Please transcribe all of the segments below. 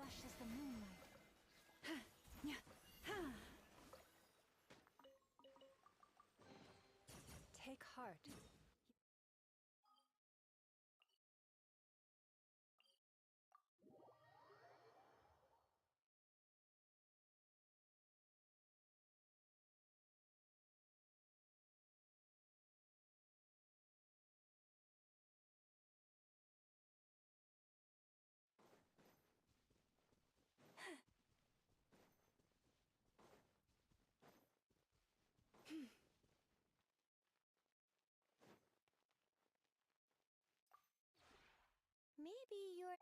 lush as the moonlight. Take heart. Maybe you're...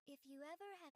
If you ever have...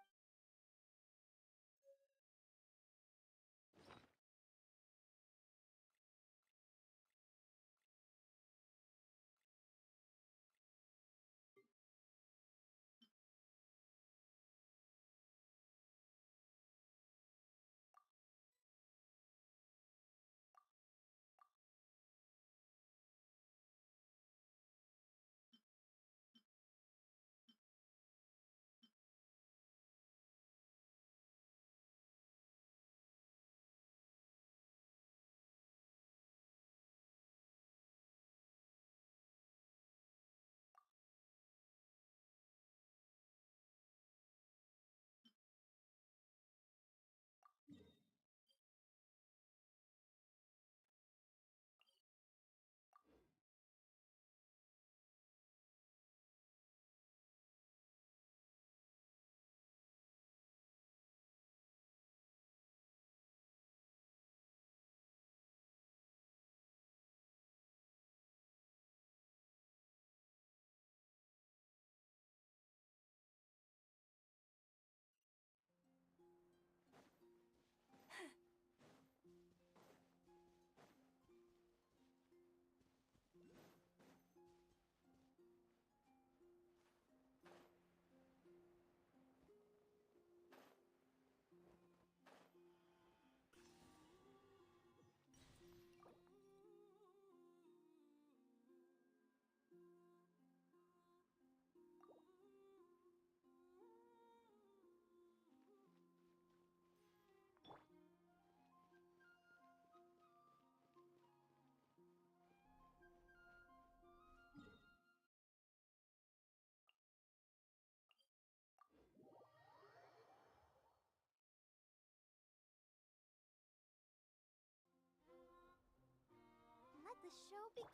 Let the show begin.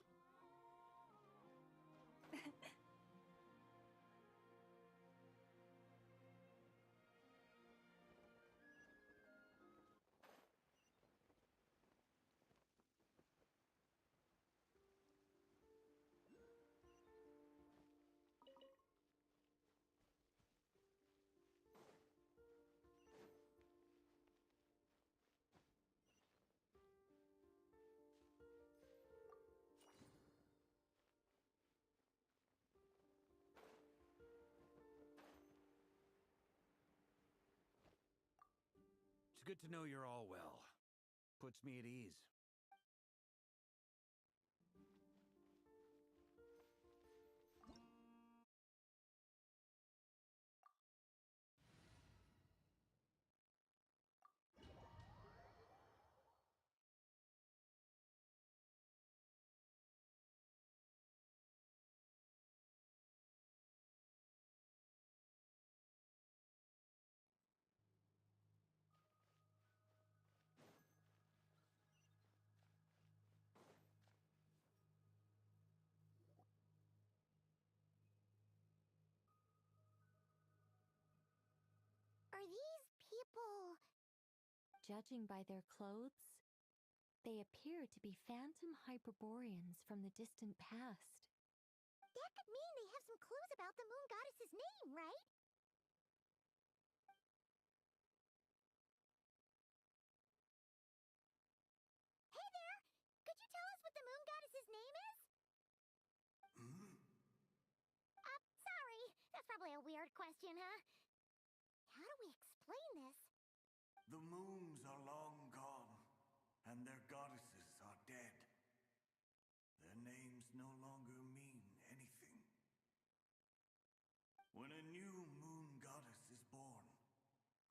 Good to know you're all well. Puts me at ease. Are these people... Judging by their clothes, they appear to be phantom Hyperboreans from the distant past. That could mean they have some clues about the moon goddess's name, right? Hey there! Could you tell us what the moon goddess's name is? Sorry. That's probably a weird question, huh? How do we explain this? The moons are long gone, and their goddesses are dead. Their names no longer mean anything. When a new moon goddess is born,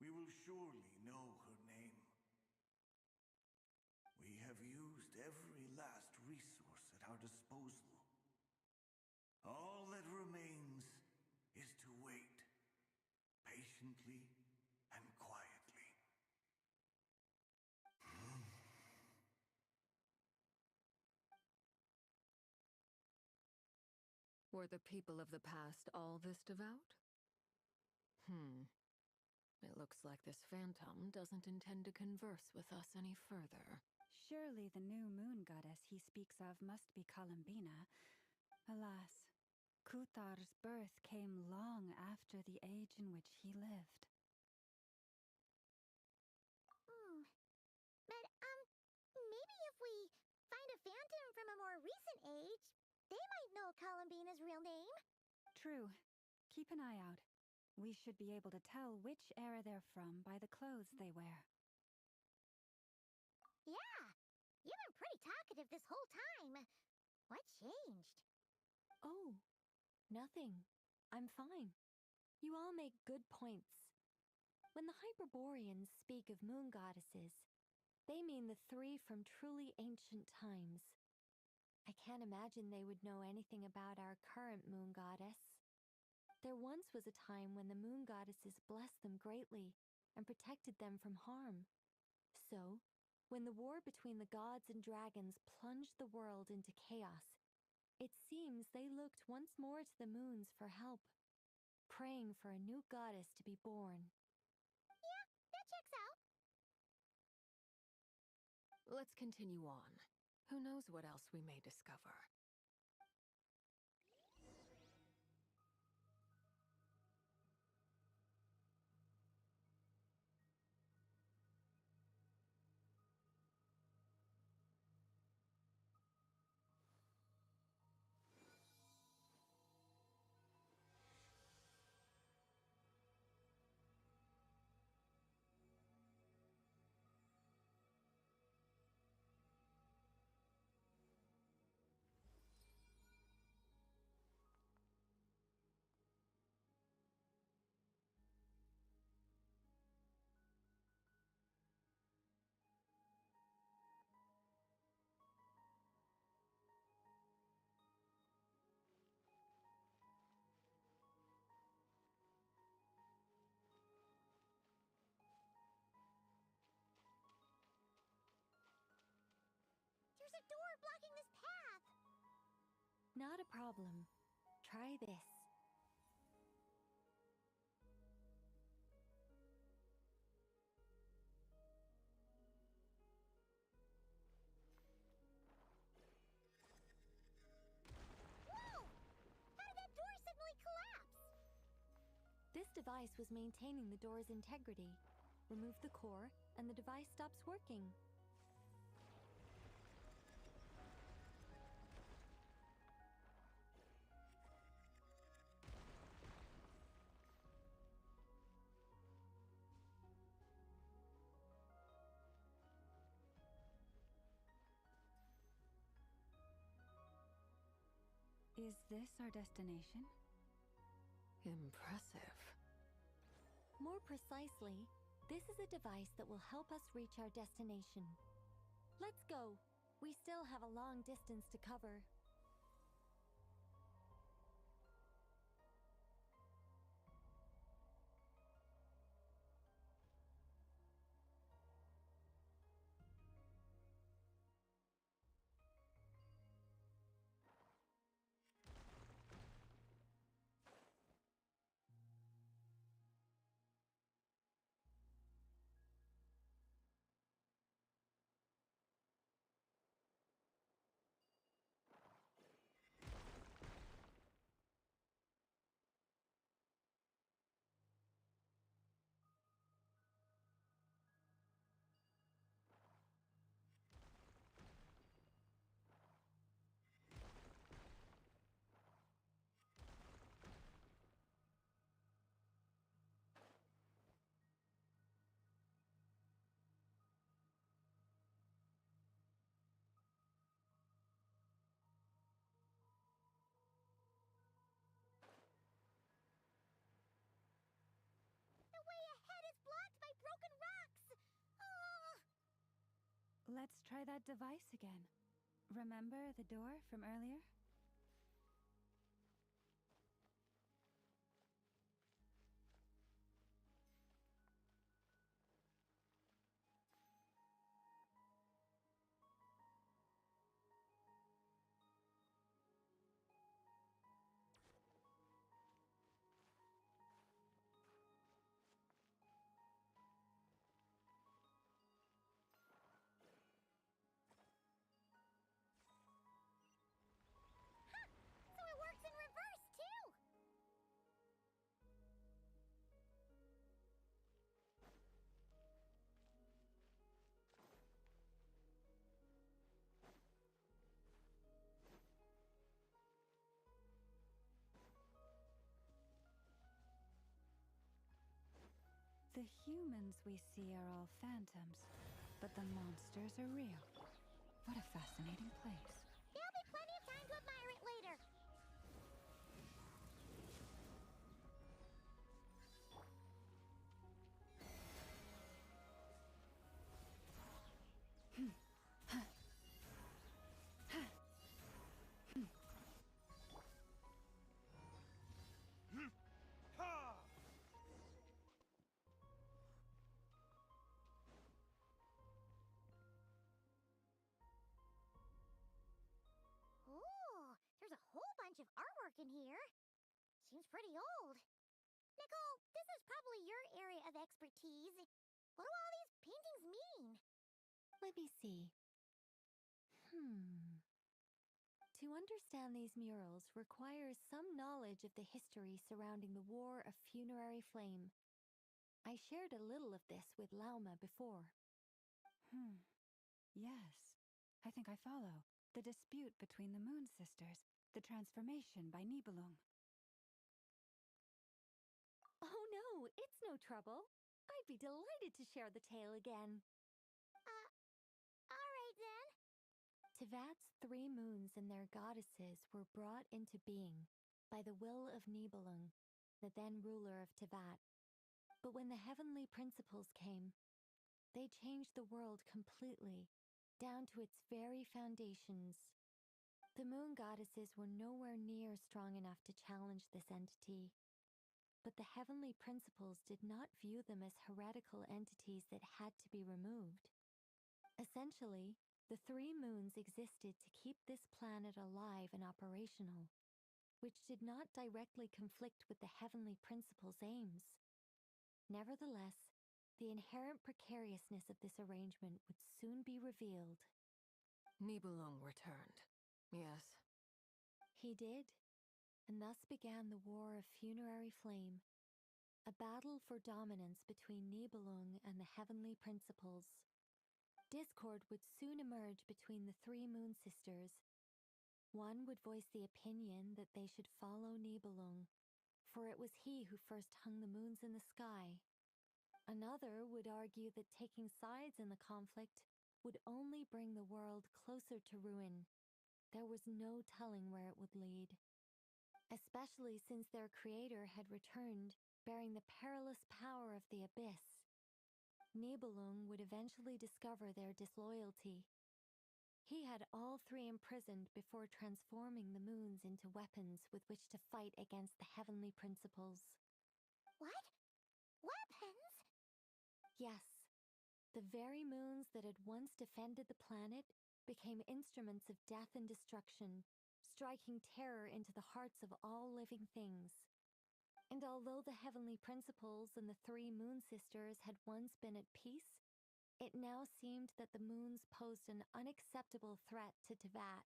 we will surely know her name. We have used every last resource at our disposal. All that remains is to wait, patiently and quietly. Were the people of the past all this devout? It looks like this phantom doesn't intend to converse with us any further. Surely the new moon goddess he speaks of must be Columbina. Alas, Kuthar's birth came long after the age in which he lived. But, maybe if we find a phantom from a more recent age, they might know Columbina's real name. True. Keep an eye out. We should be able to tell which era they're from by the clothes they wear. Yeah, you've been pretty talkative this whole time. What changed? Oh, nothing. I'm fine. You all make good points. When the Hyperboreans speak of moon goddesses, they mean the three from truly ancient times. I can't imagine they would know anything about our current moon goddess. There once was a time when the moon goddesses blessed them greatly and protected them from harm. So, when the war between the gods and dragons plunged the world into chaos, it seems they looked once more to the moons for help, praying for a new goddess to be born. Yeah, that checks out. Let's continue on. Who knows what else we may discover? There's a door blocking this path. Not a problem. Try this. Whoa! How did that door suddenly collapse? This device was maintaining the door's integrity. Remove the core, and the device stops working. Is this our destination? Impressive. More precisely, this is a device that will help us reach our destination. Let's go. We still have a long distance to cover. The way ahead is blocked by broken rocks! Oh! Let's try that device again. Remember the door from earlier? So it works in reverse, too! The humans we see are all phantoms, but the monsters are real. What a fascinating place. There'll be plenty of time to admire it later. Ha! Ooh, there's a whole bunch of artwork in here. Seems pretty old. Nicole, this is probably your area of expertise. What do all these paintings mean? Let me see. To understand these murals requires some knowledge of the history surrounding the War of Funerary Flame. I shared a little of this with Lauma before. Yes. I think I follow. The dispute between the Moon Sisters, the transformation by Nibelung. Oh no, it's no trouble. I'd be delighted to share the tale again. Alright then. Tevat's 3 moons and their goddesses were brought into being by the will of Nibelung, the then ruler of Tevat. But when the heavenly principles came, they changed the world completely, down to its very foundations. The moon goddesses were nowhere near strong enough to challenge this entity. But the heavenly principles did not view them as heretical entities that had to be removed. Essentially, the 3 moons existed to keep this planet alive and operational, which did not directly conflict with the heavenly principles' aims. Nevertheless, the inherent precariousness of this arrangement would soon be revealed. Nibelung returned. Yes. He did, and thus began the War of Funerary Flame, a battle for dominance between Nibelung and the heavenly principles. Discord would soon emerge between the 3 moon sisters. One would voice the opinion that they should follow Nibelung, for it was he who first hung the moons in the sky. Another would argue that taking sides in the conflict would only bring the world closer to ruin. There was no telling where it would lead. especially since their creator had returned, bearing the perilous power of the abyss. Nibelung would eventually discover their disloyalty. He had all three imprisoned before transforming the moons into weapons with which to fight against the heavenly principles. What? Weapons? Yes, the very moons that had once defended the planet became instruments of death and destruction, striking terror into the hearts of all living things. And although the heavenly principles and the three moon sisters had once been at peace, it now seemed that the moons posed an unacceptable threat to Teyvat.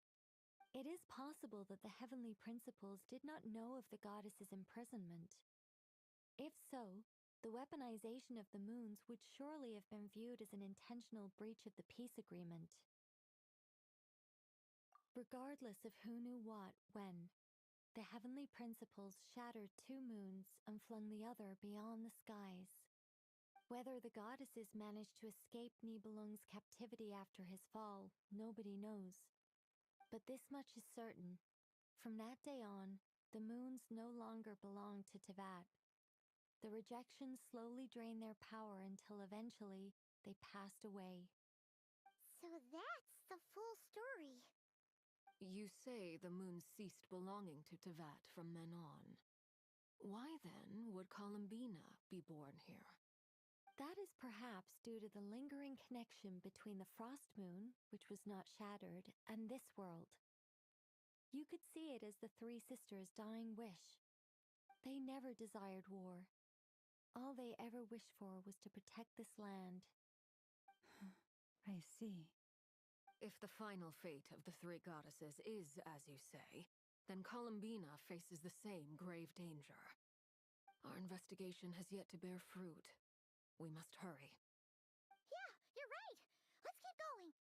It is possible that the heavenly principles did not know of the goddess's imprisonment. If so, the weaponization of the moons would surely have been viewed as an intentional breach of the peace agreement. Regardless of who knew what, when, the heavenly principles shattered two moons and flung the other beyond the skies. Whether the goddesses managed to escape Nibelung's captivity after his fall, nobody knows. But this much is certain. From that day on, the moons no longer belonged to Teyvat. The rejections slowly drained their power until eventually they passed away. So that's the full story. You say the moon ceased belonging to Teyvat from then on. Why then would Columbina be born here? That is perhaps due to the lingering connection between the frost moon, which was not shattered, and this world. You could see it as the three sisters' dying wish. They never desired war. All they ever wished for was to protect this land. I see. If the final fate of the three goddesses is as you say, then Columbina faces the same grave danger. Our investigation has yet to bear fruit. We must hurry. Yeah, you're right. Let's keep going.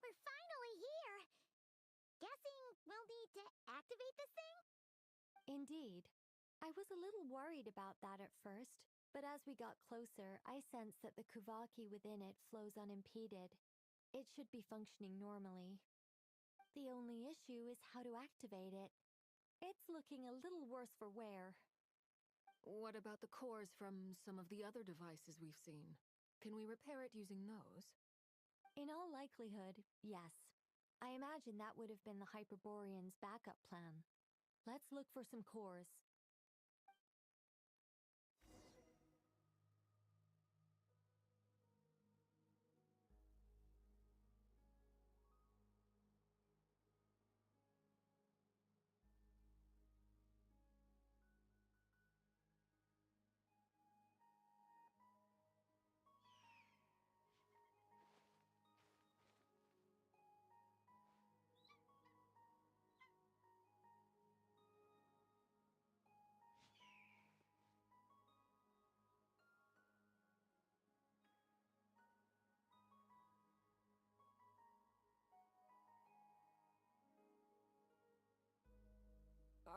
We're finally here. Guessing we'll need to activate this thing? Indeed. I was a little worried about that at first, but as we got closer, I sensed that the Kuvaki within it flows unimpeded. It should be functioning normally. The only issue is how to activate it. It's looking a little worse for wear. What about the cores from some of the other devices we've seen? Can we repair it using those? In all likelihood, yes. I imagine that would have been the Hyperborean's backup plan. Let's look for some cores.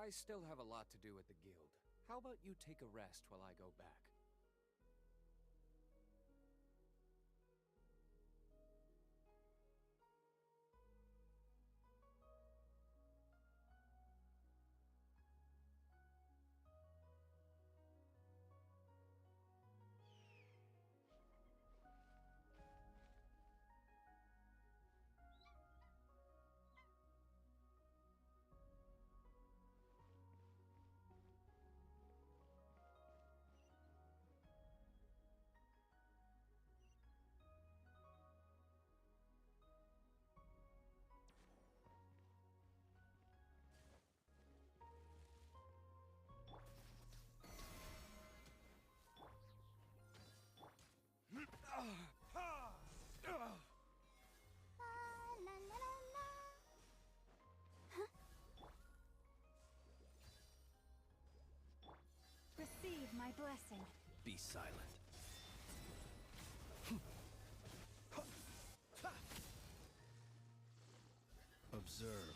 I still have a lot to do at the guild. How about you take a rest while I go back? La la la la la. Receive my blessing. Be silent. Observe.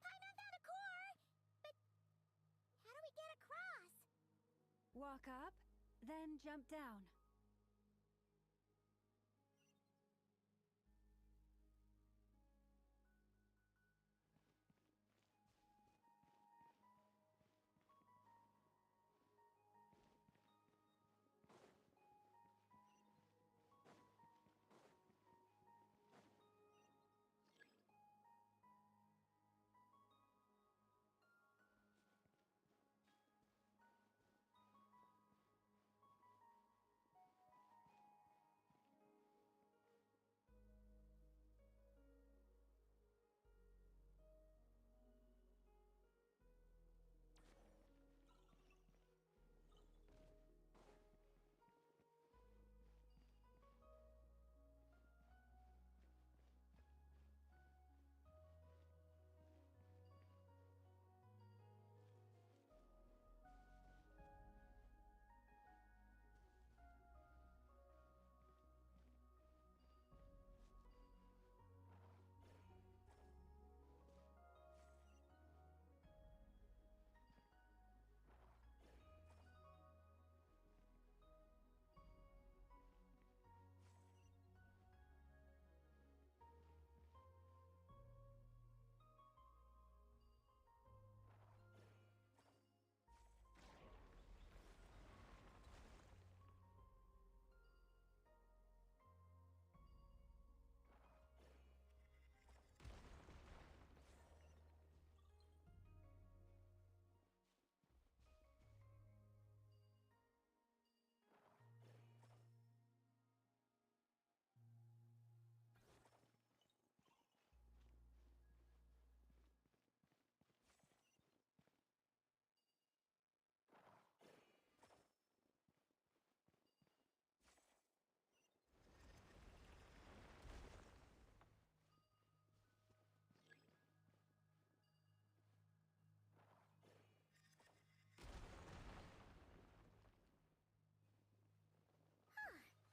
Paimon found a core! But how do we get across? Walk up, then jump down.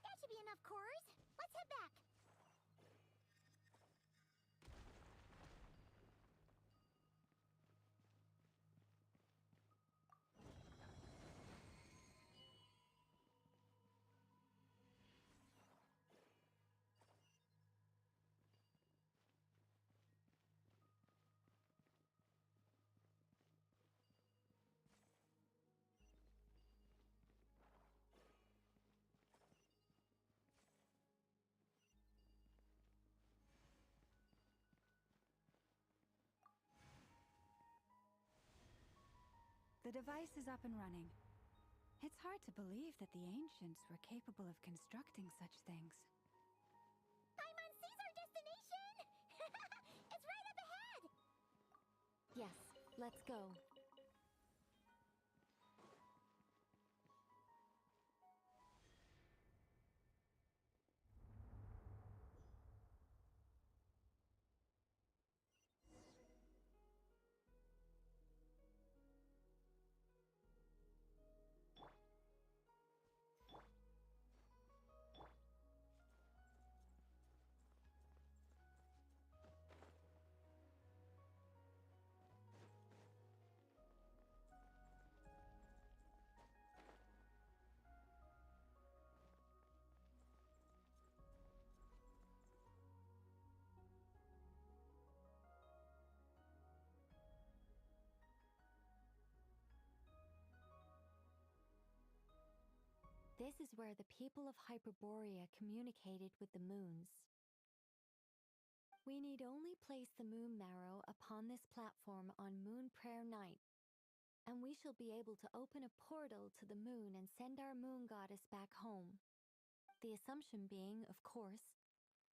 That should be enough cores. Let's head back. device is up and running. It's hard to believe that the ancients were capable of constructing such things. Paimon sees our destination! It's right up ahead! Yes, let's go. This is where the people of Hyperborea communicated with the moons. We need only place the moon marrow upon this platform on Moon Prayer Night, and we shall be able to open a portal to the moon and send our moon goddess back home. The assumption being, of course,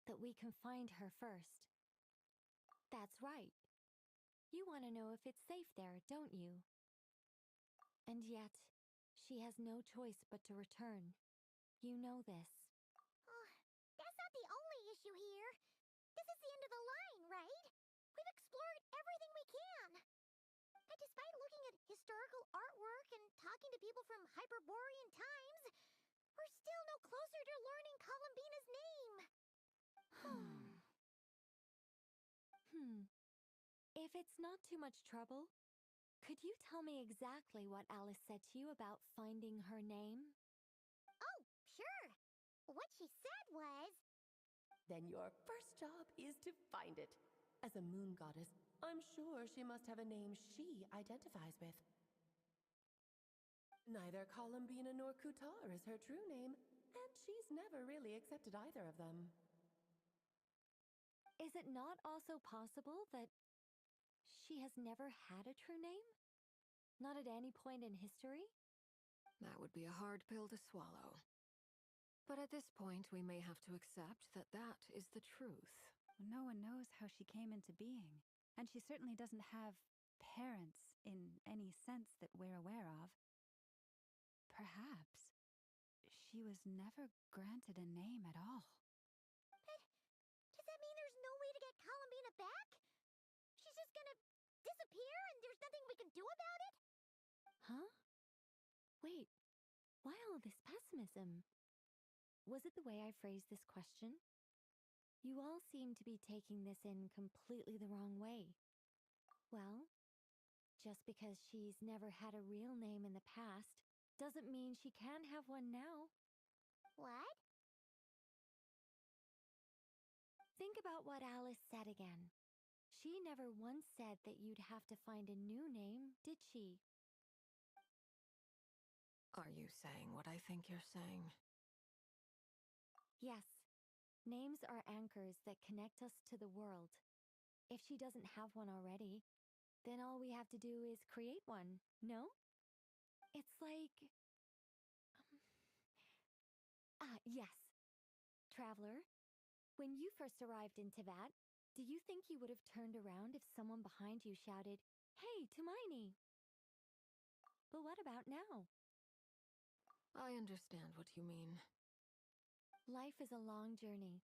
that we can find her first. That's right. You want to know if it's safe there, don't you? And yet, she has no choice but to return. You know this. Oh, that's not the only issue here. This is the end of the line, right? We've explored everything we can. And despite looking at historical artwork and talking to people from Hyperborean times, we're still no closer to learning Columbina's name. If it's not too much trouble, could you tell me exactly what Alice said to you about finding her name? Oh, sure. What she said was... Then your first job is to find it. As a moon goddess, I'm sure she must have a name she identifies with. Neither Columbina nor Kutar is her true name, and she's never really accepted either of them. Is it not also possible that she has never had a true name? Not at any point in history? That would be a hard pill to swallow. But at this point, we may have to accept that that is the truth. No one knows how she came into being, and she certainly doesn't have parents in any sense that we're aware of. Perhaps she was never granted a name at all. But does that mean there's no way to get Columbina back? She's just gonna disappear and there's nothing we can do about it? Huh? Wait, why all this pessimism? Was it the way I phrased this question? You all seem to be taking this in completely the wrong way. Well, just because she's never had a real name in the past doesn't mean she can't have one now. What? Think about what Alice said again. She never once said that you'd have to find a new name, did she? Are you saying what I think you're saying? Yes. Names are anchors that connect us to the world. If she doesn't have one already, then all we have to do is create one, no? It's like... yes. Traveler, when you first arrived in Teyvat, do you think you would have turned around if someone behind you shouted, "Hey, Tumaini"? But what about now? I understand what you mean. Life is a long journey.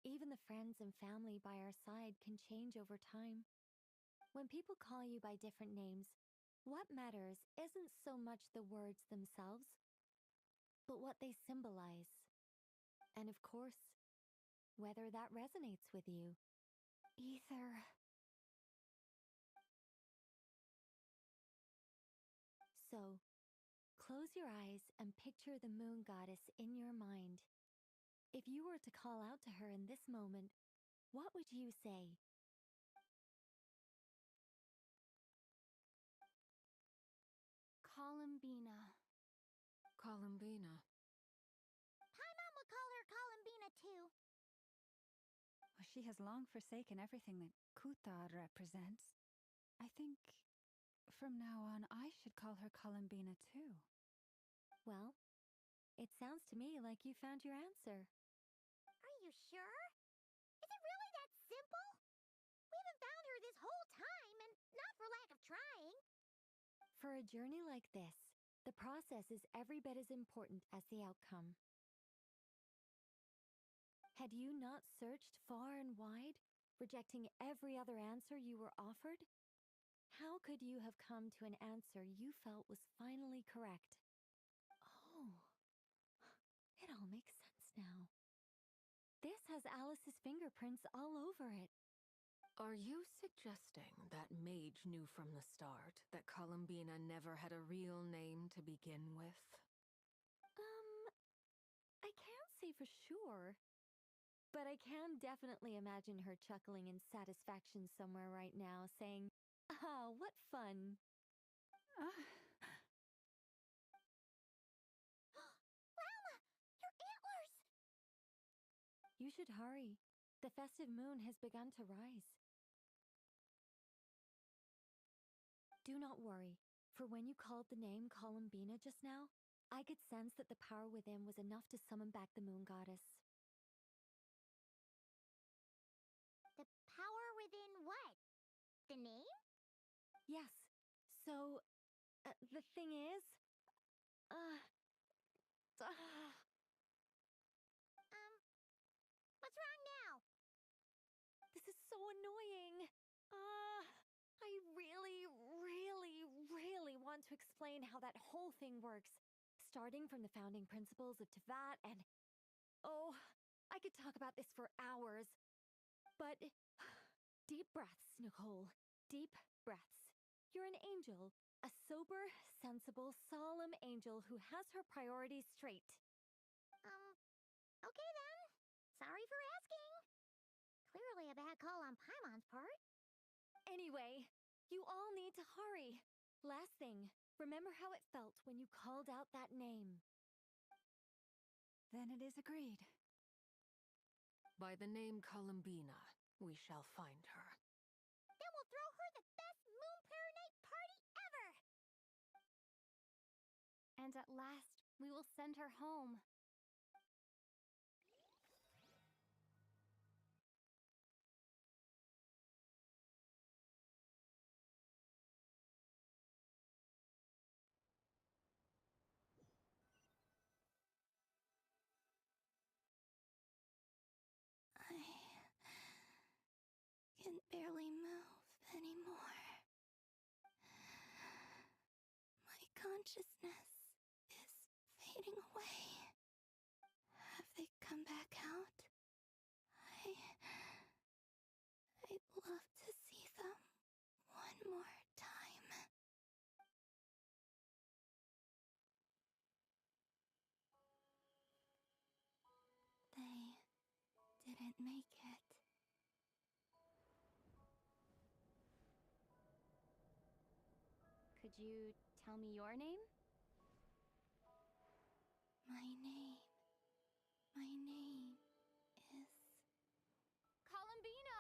Even the friends and family by our side can change over time. When people call you by different names, what matters isn't so much the words themselves, but what they symbolize. And of course, whether that resonates with you. Ether. So, close your eyes and picture the moon goddess in your mind. If you were to call out to her in this moment, what would you say? Columbina. Columbina. Paimon would call her Columbina too. Well, she has long forsaken everything that Kutar represents. I think From now on, I should call her Columbina too. Well, it sounds to me like you found your answer. Are you sure? Is it really that simple? We haven't found her this whole time, and not for lack of trying. For a journey like this, the process is every bit as important as the outcome. Had you not searched far and wide, rejecting every other answer you were offered? How could you have come to an answer you felt was finally correct? Oh, it all makes sense now. This has Alice's fingerprints all over it. Are you suggesting that Mage knew from the start that Columbina never had a real name to begin with? I can't say for sure, but I can definitely imagine her chuckling in satisfaction somewhere right now, saying, "Ah, what fun." Llama, your antlers! You should hurry. The festive moon has begun to rise. Do not worry, for when you called the name Columbina just now, I could sense that the power within was enough to summon back the moon goddess. The power within what? The name? Yes, so, the thing is, What's wrong now? this is so annoying. I really want to explain how that whole thing works, starting from the founding principles of Teyvat and... Oh, I could talk about this for hours. But deep breaths, Nicole. Deep breaths. You're an angel, a sober, sensible, solemn angel who has her priorities straight. Okay then. Sorry for asking. Clearly a bad call on Paimon's part. Anyway, you all need to hurry. Last thing, remember how it felt when you called out that name. Then it is agreed. By the name Columbina, we shall find her. Then we'll throw her the best Moon Prayer Night party ever! And at last, we will send her home. I can barely move anymore. My consciousness is fading away. Have they come back out? I'd love to see them one more time. They didn't make it. Could you tell me your name? My name is... Columbina!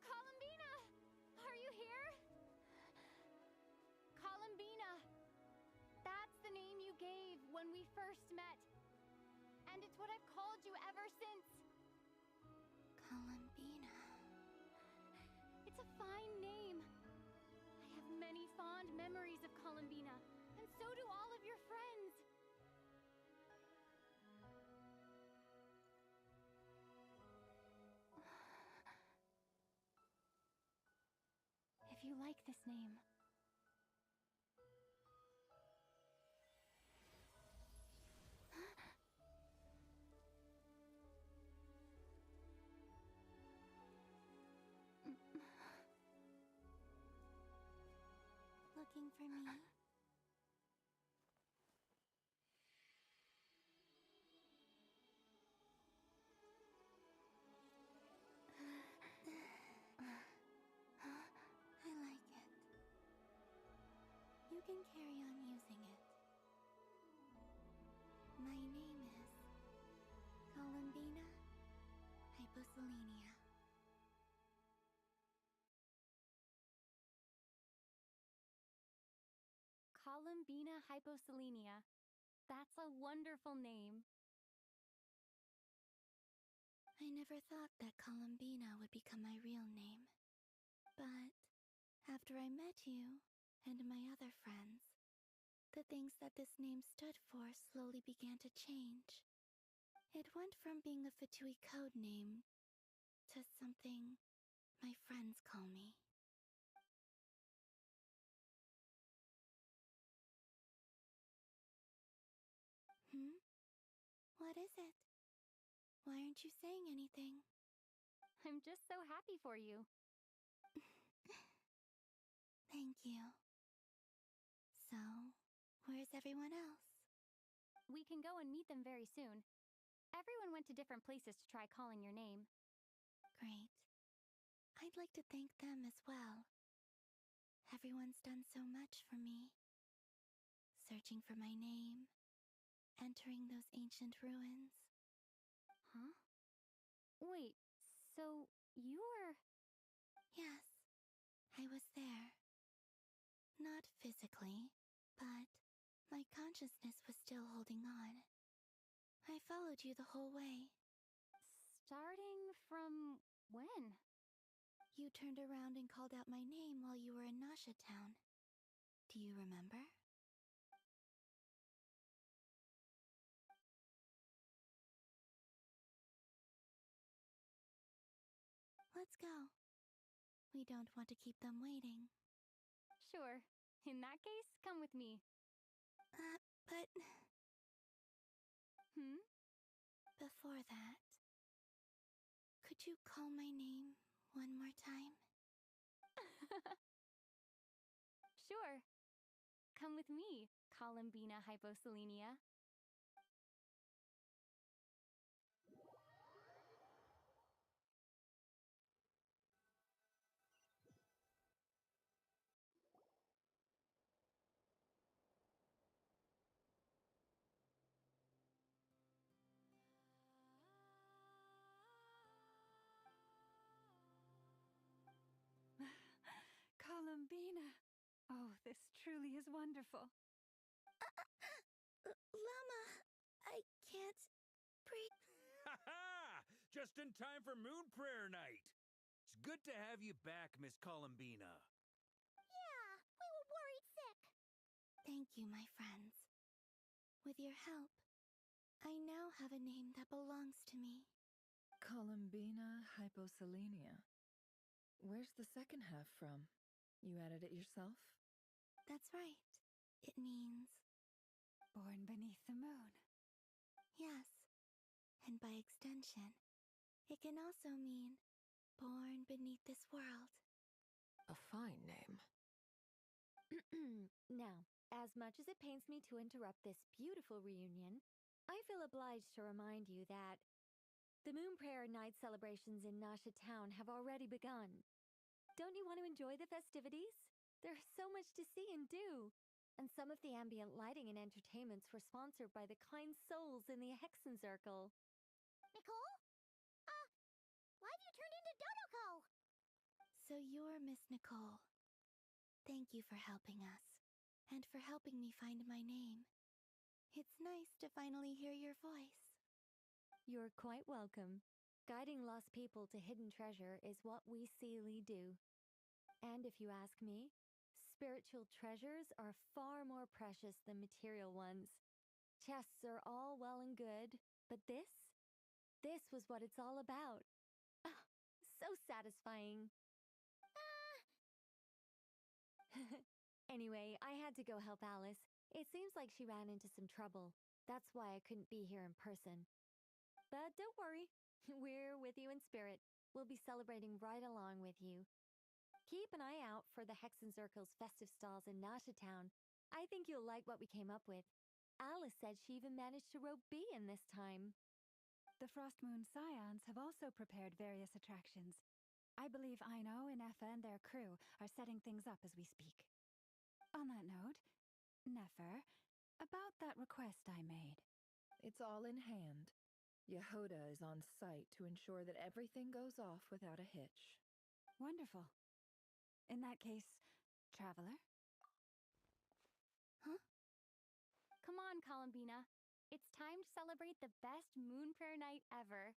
Columbina! Are you here? Columbina! That's the name you gave when we first met. And it's what I've called you ever since. Columbina. It's a fine name. I have many fond memories of Columbina, and so do all of your friends. If you like this name, Looking for me? I like it. You can carry on using it. My name is Columbina Hyposelenia. Columbina Hyposelenia. That's a wonderful name. I never thought that Columbina would become my real name. But after I met you and my other friends, the things that this name stood for slowly began to change. It went from being a Fatui code name to something my friends call me. What is it? Why aren't you saying anything? I'm just so happy for you. Thank you. So, where's everyone else? We can go and meet them very soon. Everyone went to different places to try calling your name. Great. I'd like to thank them as well. Everyone's done so much for me. Searching for my name, entering those ancient ruins. Huh? Wait, so you were... Yes, I was there. Not physically, but my consciousness was still holding on. I followed you the whole way. starting from when? You turned around and called out my name while you were in Nasha Town. Do you remember? Let's go. We don't want to keep them waiting. Sure. In that case, come with me. But... Hmm? Before that, could you call my name one more time? Sure. Come with me, Columbina Hyposelenia. Columbina! Oh, this truly is wonderful. Llama, I can't breathe. Ha ha! Just in time for Moon Prayer Night. It's good to have you back, Miss Columbina. Yeah, we were worried sick. Thank you, my friends. With your help, I now have a name that belongs to me. Columbina Hyposelenia. Where's the second half from? You added it yourself? That's right. It means... Born beneath the moon. Yes. And by extension, it can also mean born beneath this world. A fine name. Now, as much as it pains me to interrupt this beautiful reunion, I feel obliged to remind you that the Moon Prayer Night celebrations in Nasha Town have already begun. Don't you want to enjoy the festivities? There's so much to see and do. And some of the ambient lighting and entertainments were sponsored by the kind souls in the Hexen Circle. Nicole? Why have you turned into Dodoko? So you're Miss Nicole. Thank you for helping us, and for helping me find my name. It's nice to finally hear your voice. You're quite welcome. Guiding lost people to hidden treasure is what we Seelie do. And if you ask me, spiritual treasures are far more precious than material ones. Chests are all well and good, but this was what it's all about. Ah, so satisfying. Anyway, I had to go help Alice. It seems like she ran into some trouble. That's why I couldn't be here in person. But don't worry, we're with you in spirit. We'll be celebrating right along with you. Keep an eye out for the Hexen Circle's festive stalls in Nasha Town. I think you'll like what we came up with. Alice said she even managed to rope B in this time. The Frost Moon Scions have also prepared various attractions. I believe Aino, Ineffa, and their crew are setting things up as we speak. On that note, Nefer, about that request I made. It's all in hand. Yehoda is on site to ensure that everything goes off without a hitch. Wonderful. In that case, traveler? Huh? Come on, Columbina. It's time to celebrate the best moon prayer night ever.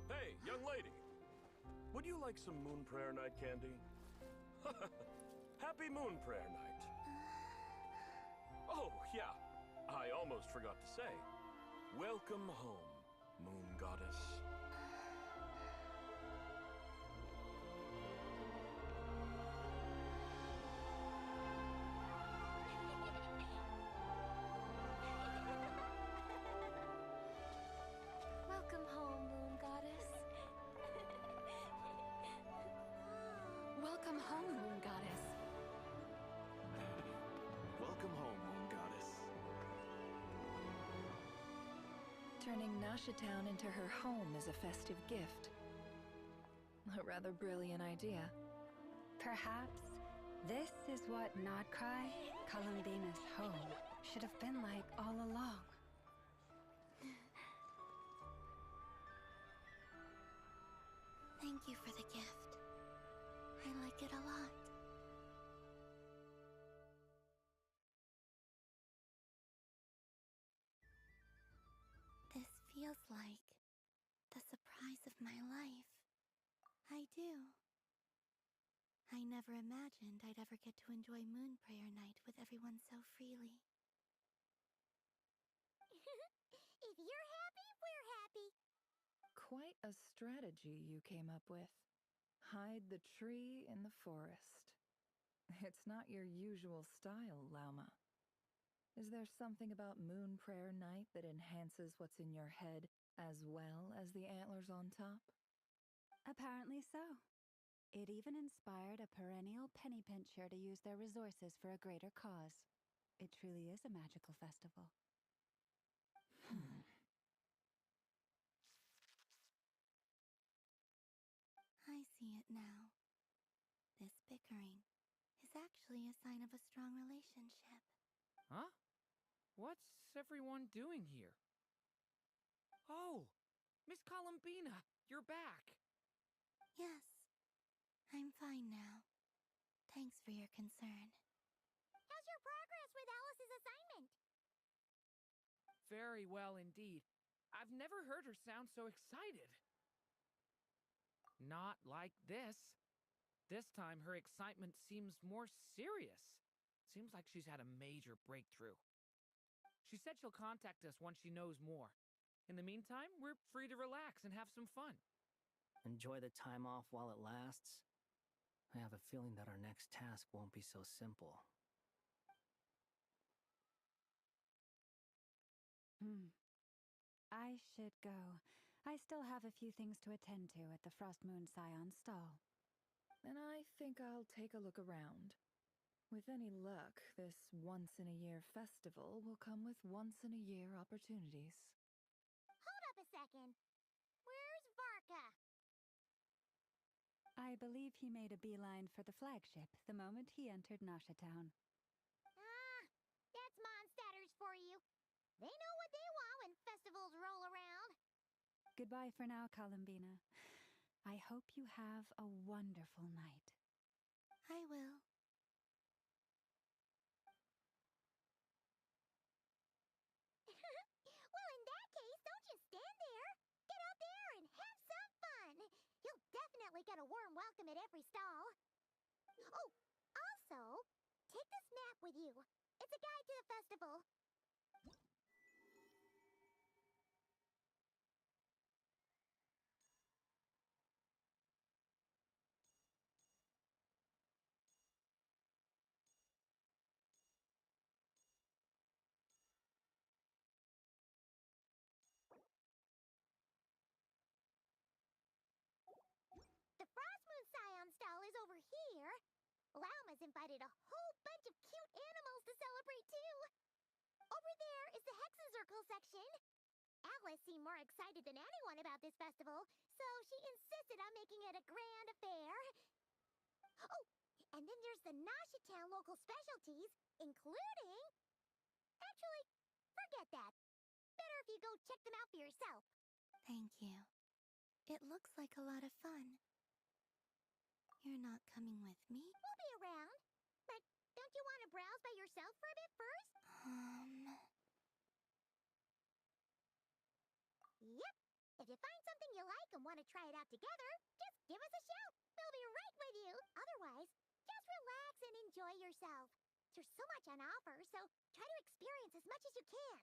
Hey, young lady. Would you like some moon prayer night candy? Happy moon prayer night. Oh, yeah. I almost forgot to say. Welcome home, moon goddess. Welcome home, Moon Goddess. Welcome home, Moon Goddess. Welcome home, moon goddess. Turning Nashatown into her home is a festive gift. A rather brilliant idea. Perhaps this is what Nodcry, Columbina's home, should have been like all along. Thank you for the gift. I like it a lot. This feels like the surprise of my life. I do. I never imagined I'd ever get to enjoy Moon Prayer Night with everyone so freely. If you're happy, we're happy. Quite a strategy you came up with. Hide the tree in the forest. It's not your usual style, Lauma. Is there something about Moon Prayer Night that enhances what's in your head as well as the antlers on top? Apparently so. It even inspired a perennial penny pincher to use their resources for a greater cause. It truly is a magical festival. I see it now. This bickering is actually a sign of a strong relationship. Huh? What's everyone doing here? Oh, Miss Columbina, you're back. Yes, I'm fine now. Thanks for your concern. How's your progress with Alice's assignment? Very well indeed. I've never heard her sound so excited. Not like this. This time her excitement seems more serious. Seems like she's had a major breakthrough. She said she'll contact us once she knows more. In the meantime, we're free to relax and have some fun. Enjoy the time off while it lasts. I have a feeling that our next task won't be so simple. I should go. I still have a few things to attend to at the Frost Moon Scion stall. And I think I'll take a look around. With any luck, this once-in-a-year festival will come with once-in-a-year opportunities. Hold up a second. Where's Varka? I believe he made a beeline for the flagship the moment he entered Nashatown. Ah, that's Mondstadters for you. They know what they want when festivals roll around. Goodbye for now, Columbina. I hope you have a wonderful night. I will. Well, in that case, don't just stand there. Get out there and have some fun. You'll definitely get a warm welcome at every stall. Oh, also, take this map with you. It's a guide to the festival. Lauma's invited a whole bunch of cute animals to celebrate, too. Over there is the Hexazircle section. Alice seemed more excited than anyone about this festival, so she insisted on making it a grand affair. Oh, and then there's the Nashitown local specialties, including... Actually, forget that. Better if you go check them out for yourself. Thank you. It looks like a lot of fun. You're not coming with me? We'll be around. But don't you want to browse by yourself for a bit first? Yep. If you find something you like and want to try it out together, just give us a shout. We'll be right with you. Otherwise, just relax and enjoy yourself. There's so much on offer, so try to experience as much as you can.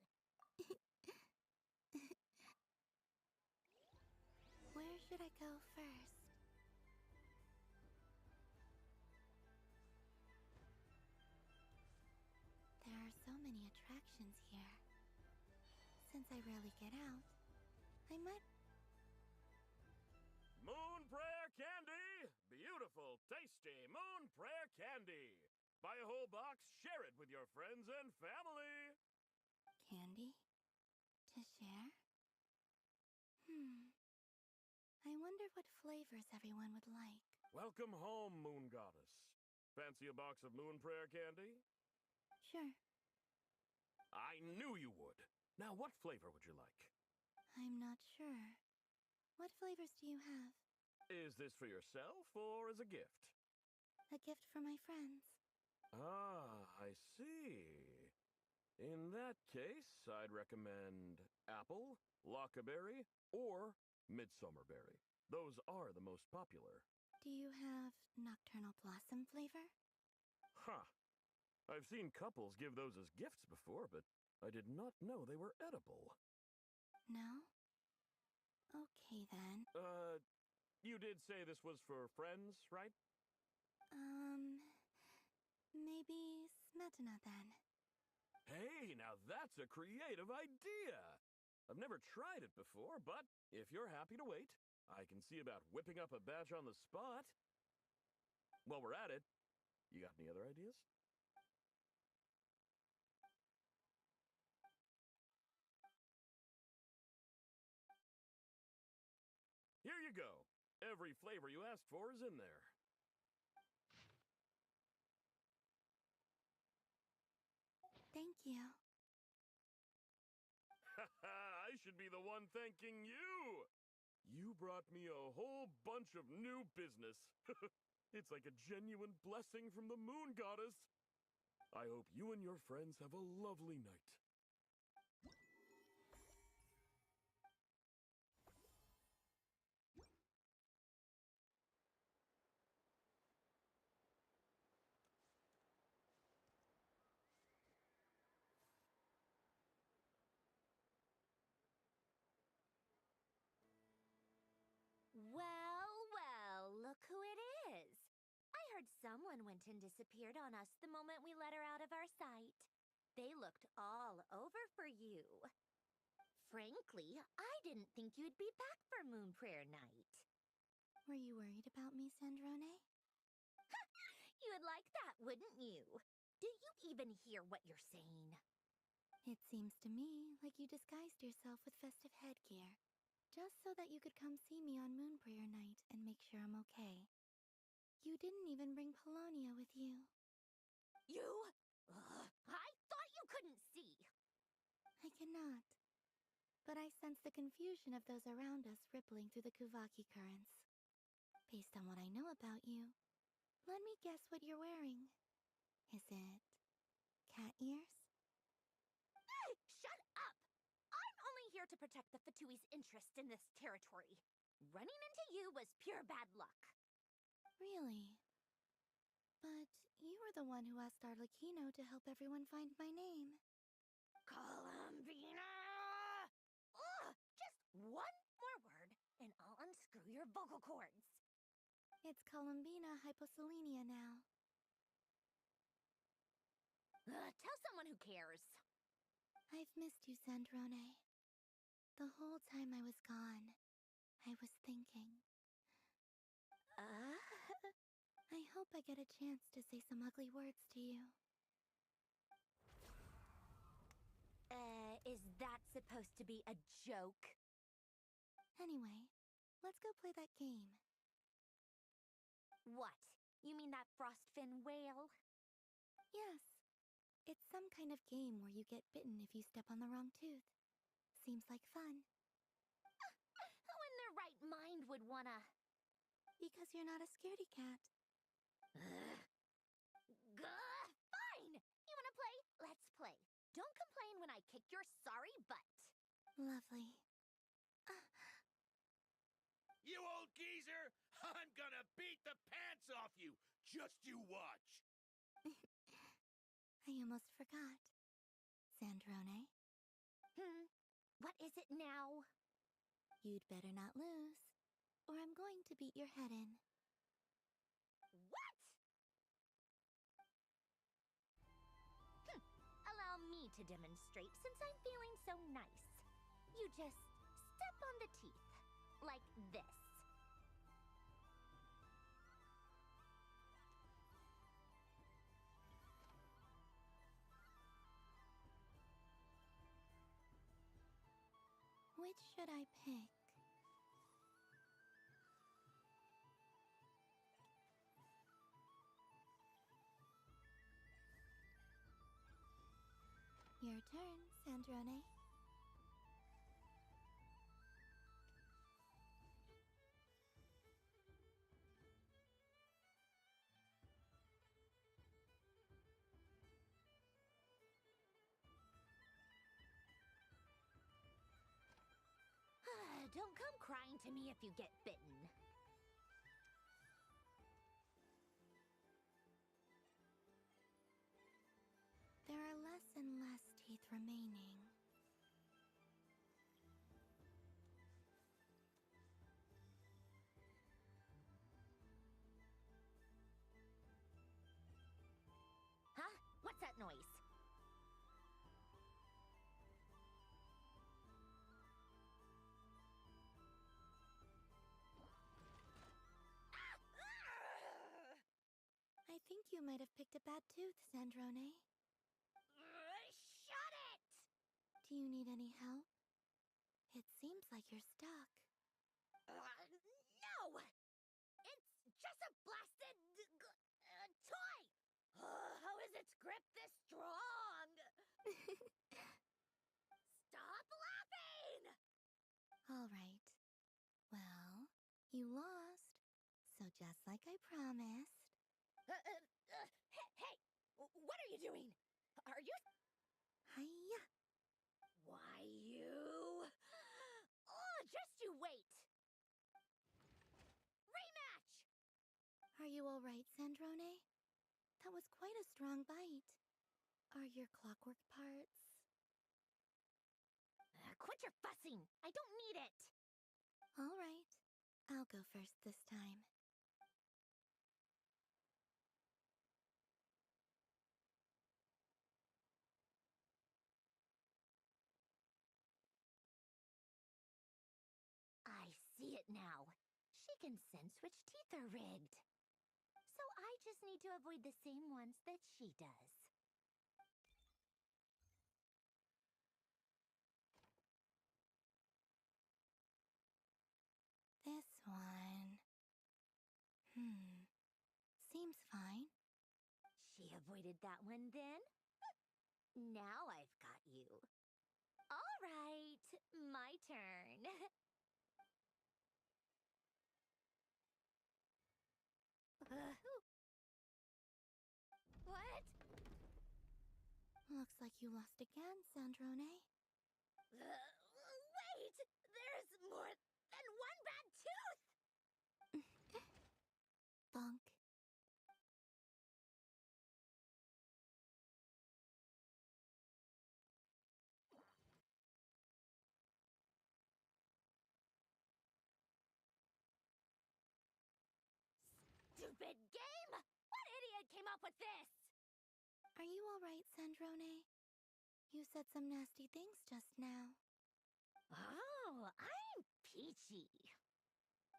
Where should I go first? There are so many attractions here. Since I rarely get out, I might... Moon Prayer Candy! Beautiful, tasty Moon Prayer Candy! Buy a whole box, share it with your friends and family! Candy? To share? I wonder what flavors everyone would like. Welcome home, Moon Goddess. Fancy a box of Moon Prayer Candy? Sure. I knew you would. Now, what flavor would you like? I'm not sure. What flavors do you have? Is this for yourself or as a gift? A gift for my friends. Ah, I see. In that case, I'd recommend apple, lockaberry, or midsummerberry. Those are the most popular. Do you have nocturnal blossom flavor? Huh. I've seen couples give those as gifts before, but I did not know they were edible. No? Okay, then. You did say this was for friends, right? Maybe smetana, then. Hey, now that's a creative idea! I've never tried it before, but if you're happy to wait, I can see about whipping up a batch on the spot. While we're at it, you got any other ideas? Here you go. Every flavor you asked for is in there. Thank you. I should be the one thanking you! You brought me a whole bunch of new business. It's like a genuine blessing from the Moon Goddess. I hope you and your friends have a lovely night. Well, look who it is. I heard someone went and disappeared on us the moment we let her out of our sight. They looked all over for you. Frankly, I didn't think you'd be back for Moon Prayer Night. Were you worried about me, Sandrone? You would like that, wouldn't you? Do you even hear what you're saying? It seems to me like you disguised yourself with festive headgear, just so that you could come see me on Moon Prayer Night and make sure I'm okay. You didn't even bring Polonia with you. You? I thought you couldn't see. I cannot. But I sense the confusion of those around us rippling through the Kuvaki currents. Based on what I know about you, let me guess what you're wearing. Is it cat ears? Shut up! I'm only here to protect the Fatui's interest in this territory. Running into you was pure bad luck. Really? But you were the one who asked Arlecchino to help everyone find my name. Columbina! Ugh! Just one more word, and I'll unscrew your vocal cords. It's Columbina Hyposelenia now. Tell someone who cares. I've missed you, Sandrone. The whole time I was gone, I was thinking. I hope I get a chance to say some ugly words to you. Is that supposed to be a joke? Anyway, let's go play that game. What? You mean that frostfin whale? Yes. It's some kind of game where you get bitten if you step on the wrong tooth. Seems like fun. Who in their right mind would wanna... Because you're not a scaredy cat. Fine! You wanna play? Let's play. Don't complain when I kick your sorry butt. Lovely. You old geezer! I'm gonna beat the pants off you! Just you watch! I almost forgot. Sandrone? What is it now? You'd better not lose, or I'm going to beat your head in. What? Allow me to demonstrate since I'm feeling so nice. You just step on the teeth, like this. Which should I pick? Your turn, Sandrone. Don't come crying to me if you get bitten. There are less and less teeth remaining. Huh? What's that noise? I think you might have picked a bad tooth, Sandrone. Shut it! Do you need any help? It seems like you're stuck. No! It's just a blasted... toy! How is its grip this strong? Stop laughing! All right. Well, you lost. So just like I promised. Hey! What are you doing? Are you... Hiya! Why, you... Oh, just you wait! Rematch! Are you all right, Sandrone? That was quite a strong bite. Are your clockwork parts? Quit your fussing! I don't need it! All right. I'll go first this time. I see it now. She can sense which teeth are rigged. So I just need to avoid the same ones that she does. This one. Seems fine. She avoided that one then? Now I've got you. All right, my turn. What? Looks like you lost again, Sandrone. Wait! There's more than one bad tooth! Bonk. Stupid game! What idiot came up with this? Are you all right, Sandrone? You said some nasty things just now. Oh, I'm peachy.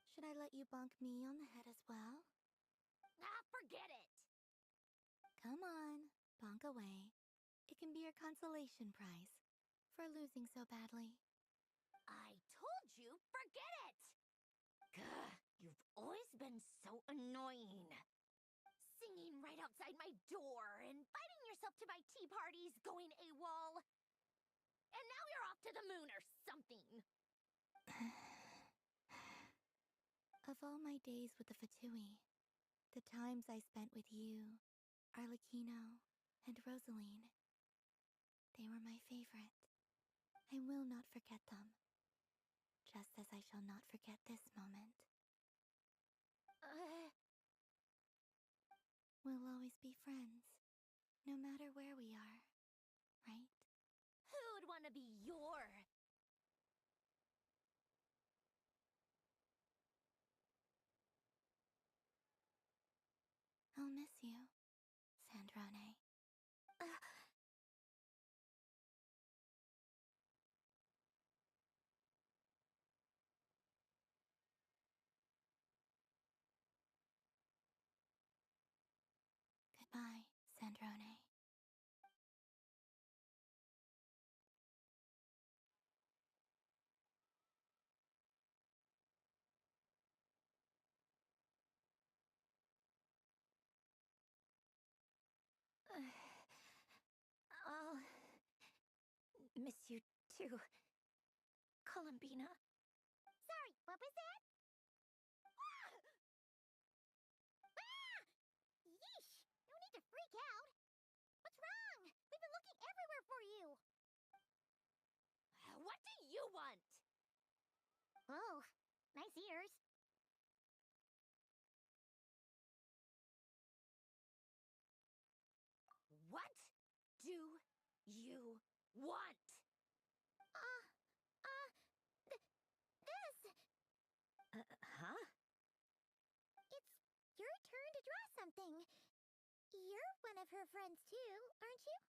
Should I let you bonk me on the head as well? Forget it! Come on, bonk away. It can be your consolation prize for losing so badly. I told you, forget it! Gah, you've always been so annoying. Singing right outside my door, inviting yourself to my tea parties, going AWOL. And now you're off to the moon or something. Of all my days with the Fatui, the times I spent with you, Arlecchino, and Rosaline, they were my favorite. I will not forget them, just as I shall not forget this moment. We'll always be friends, no matter where we are, right? Who'd want to be your... I'll miss you, Sandrone. Goodbye, Sandrone. I'll miss you too, Columbina. Sorry, what was that? Yeesh! No need to freak out. What's wrong? We've been looking everywhere for you. What do you want? Oh, nice ears. What do you want? This! Huh? It's your turn to draw something. You're one of her friends too, aren't you?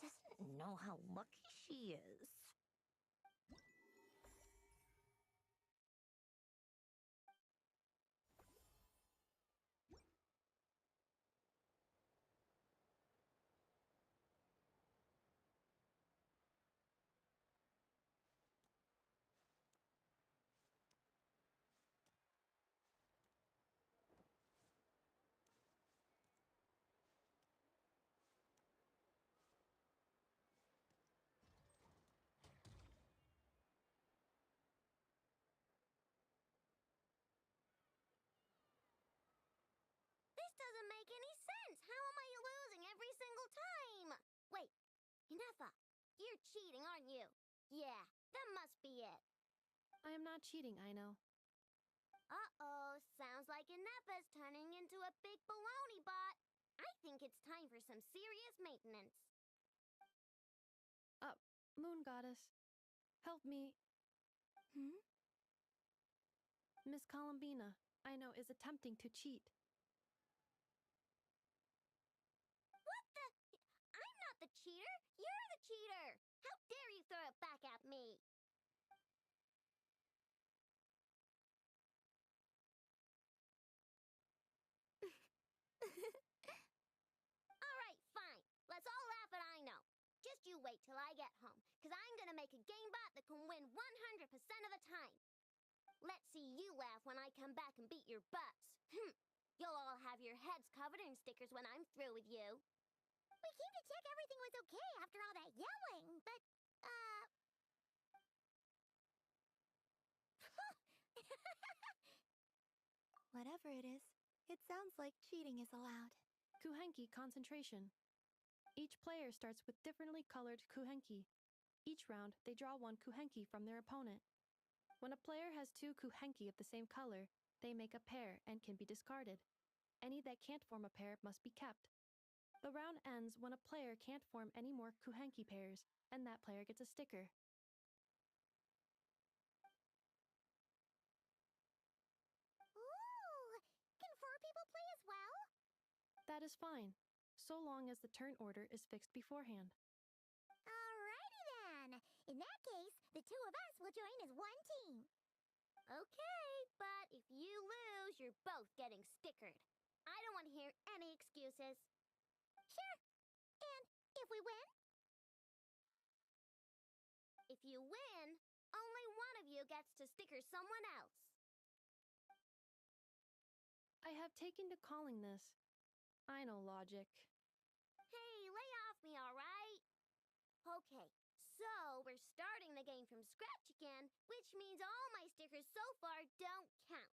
Doesn't know how lucky she is. This doesn't make any sense. How am I losing every single time? Wait, Inefa, you're cheating, aren't you? Yeah, that must be it. I am not cheating, Aino. Uh-oh, sounds like Inefa's turning into a big baloney bot. I think it's time for some serious maintenance. Moon Goddess, help me. Miss Columbina, Aino is attempting to cheat. What the? I'm not the cheater. You're the cheater. How dare you throw it back at me? Alright, fine. Let's all laugh at Aino. Just you wait till I get home, because I'm gonna make a game bot that can win 100% of the time. Let's see you laugh when I come back and beat your butts. You'll all have your heads covered in stickers when I'm through with you. We came to check everything was okay after all that yelling, but, Whatever it is, it sounds like cheating is allowed. Kuhenki concentration. Each player starts with differently colored kuhenki. Each round, they draw one kuhenki from their opponent. When a player has two kuhenki of the same color, they make a pair and can be discarded. Any that can't form a pair must be kept. The round ends when a player can't form any more kuhenki pairs, and that player gets a sticker. Ooh! Can 4 people play as well? That is fine, so long as the turn order is fixed beforehand. Alrighty then. In that case, the two of us will join as one team. Okay, but if you lose, you're both getting stickered. I don't want to hear any excuses. Sure. And if we win? If you win, only one of you gets to sticker someone else. I have taken to calling this. I know logic. Hey, lay off me, all right? Okay, so we're starting the game from scratch again, which means all my stickers so far don't count.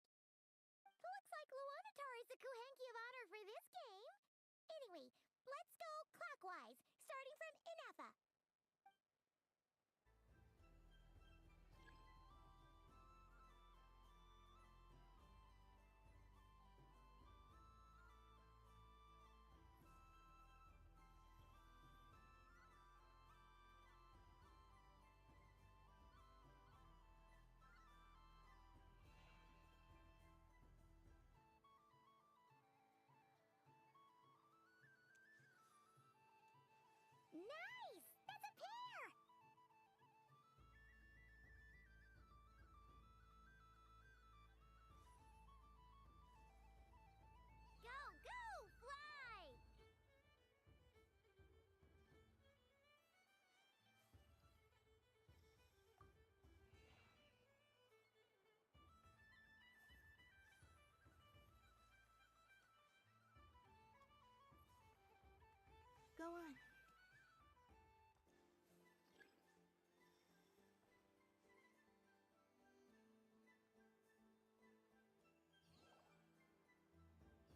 Looks like Luonatar is the Kuhenki of honor for this game. Anyway, let's go clockwise, starting from Inepha. Nice! That's a pair! Go, go, fly! Go on.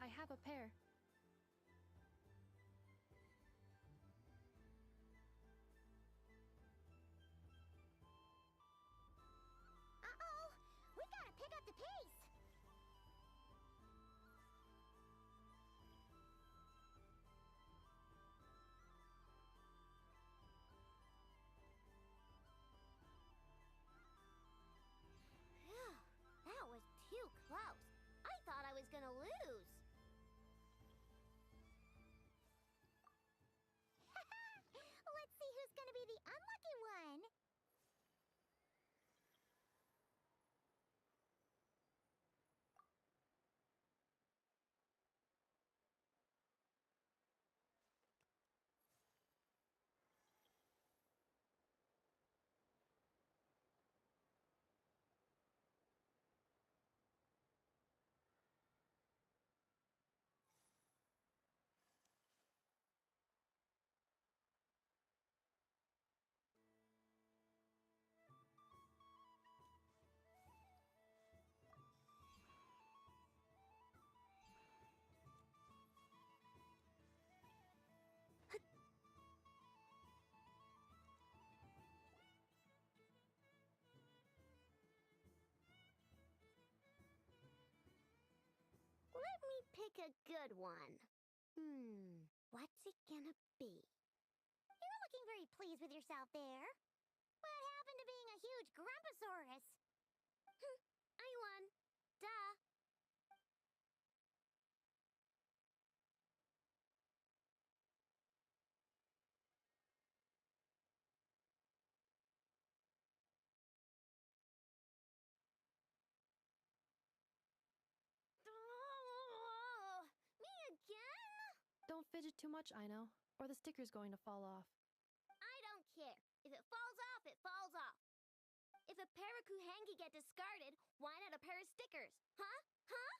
I have a pair. Uh-oh! We gotta pick up the pace! Phew, that was too close. I thought I was gonna lose. Let's see who's gonna be the unlucky one. Let me pick a good one. What's it gonna be? You're looking very pleased with yourself there. What happened to being a huge Grumposaurus? I won. Duh. Oh, me again? Don't fidget too much, Aino, or the sticker's going to fall off. I don't care. If it falls off, it falls off. If a pair of Kuhenki get discarded, why not a pair of stickers? Huh? Huh?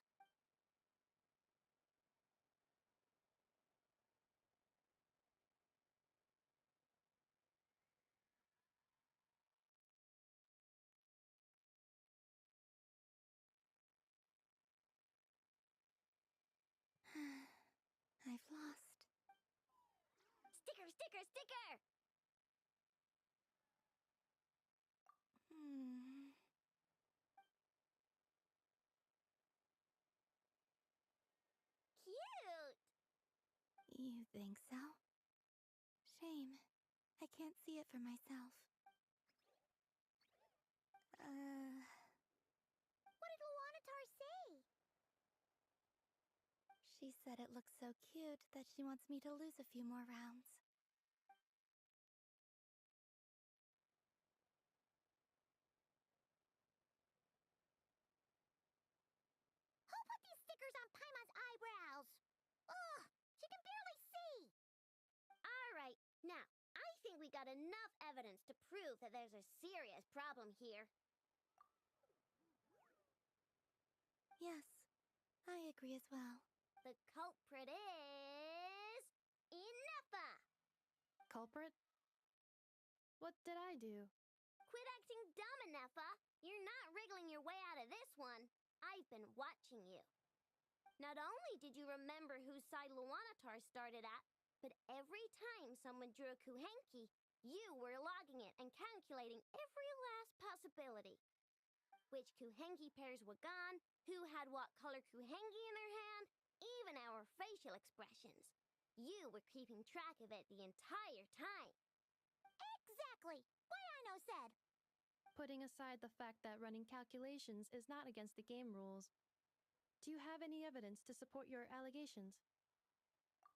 I've lost. Sticker, sticker, sticker! Cute! You think so? Shame. I can't see it for myself. What did Luonatar say? She said it looks so cute that she wants me to lose a few more rounds. got enough evidence to prove that there's a serious problem here. Yes, I agree as well. The culprit is... Ineffa! Culprit? What did I do? Quit acting dumb, Ineffa! You're not wriggling your way out of this one. I've been watching you. Not only did you remember whose side Luanatar started at, but every time someone drew a Kuhenki, you were logging it and calculating every last possibility. Which Kuhenki pairs were gone, who had what color Kuhenki in their hand, even our facial expressions. You were keeping track of it the entire time. Exactly! Why I no said. Putting aside the fact that running calculations is not against the game rules, do you have any evidence to support your allegations?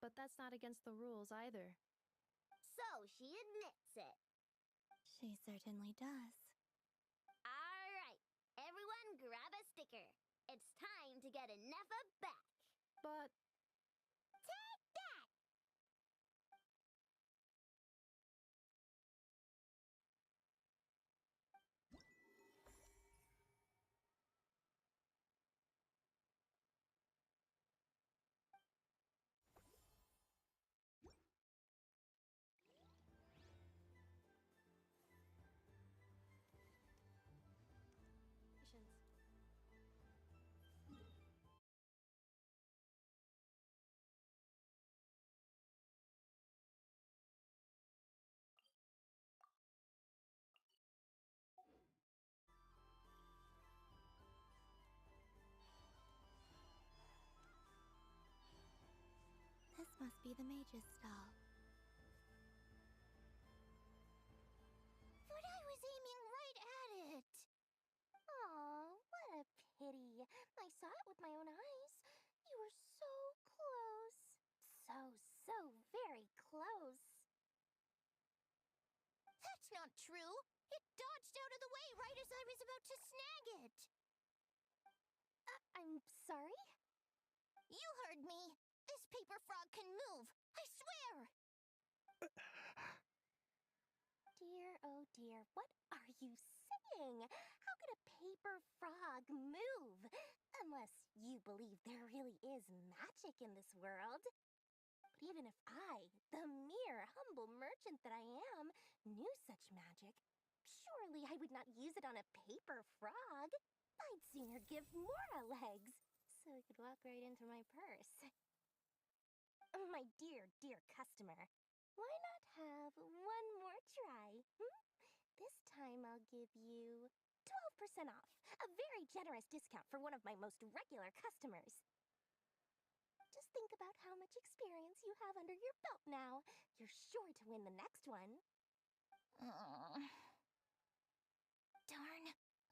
But that's not against the rules either. So she admits it. She certainly does. All right, everyone grab a sticker. It's time to get Ineffa back. But... Take that! This must be the mage's stall. But I was aiming right at it. Aw, what a pity. I saw it with my own eyes. You were so close. So very close. That's not true. It dodged out of the way right as I was about to snag it. I'm sorry? You heard me. This paper frog can move. I swear. Dear, oh dear, what are you saying? How could a paper frog move? Unless you believe there really is magic in this world. But even if I, the mere humble merchant that I am, knew such magic, surely I would not use it on a paper frog. I'd sooner give Mora legs, so I could walk right into my purse. My dear, dear customer, why not have one more try? This time I'll give you 12% off, a very generous discount for one of my most regular customers. Just think about how much experience you have under your belt now. You're sure to win the next one. Darn,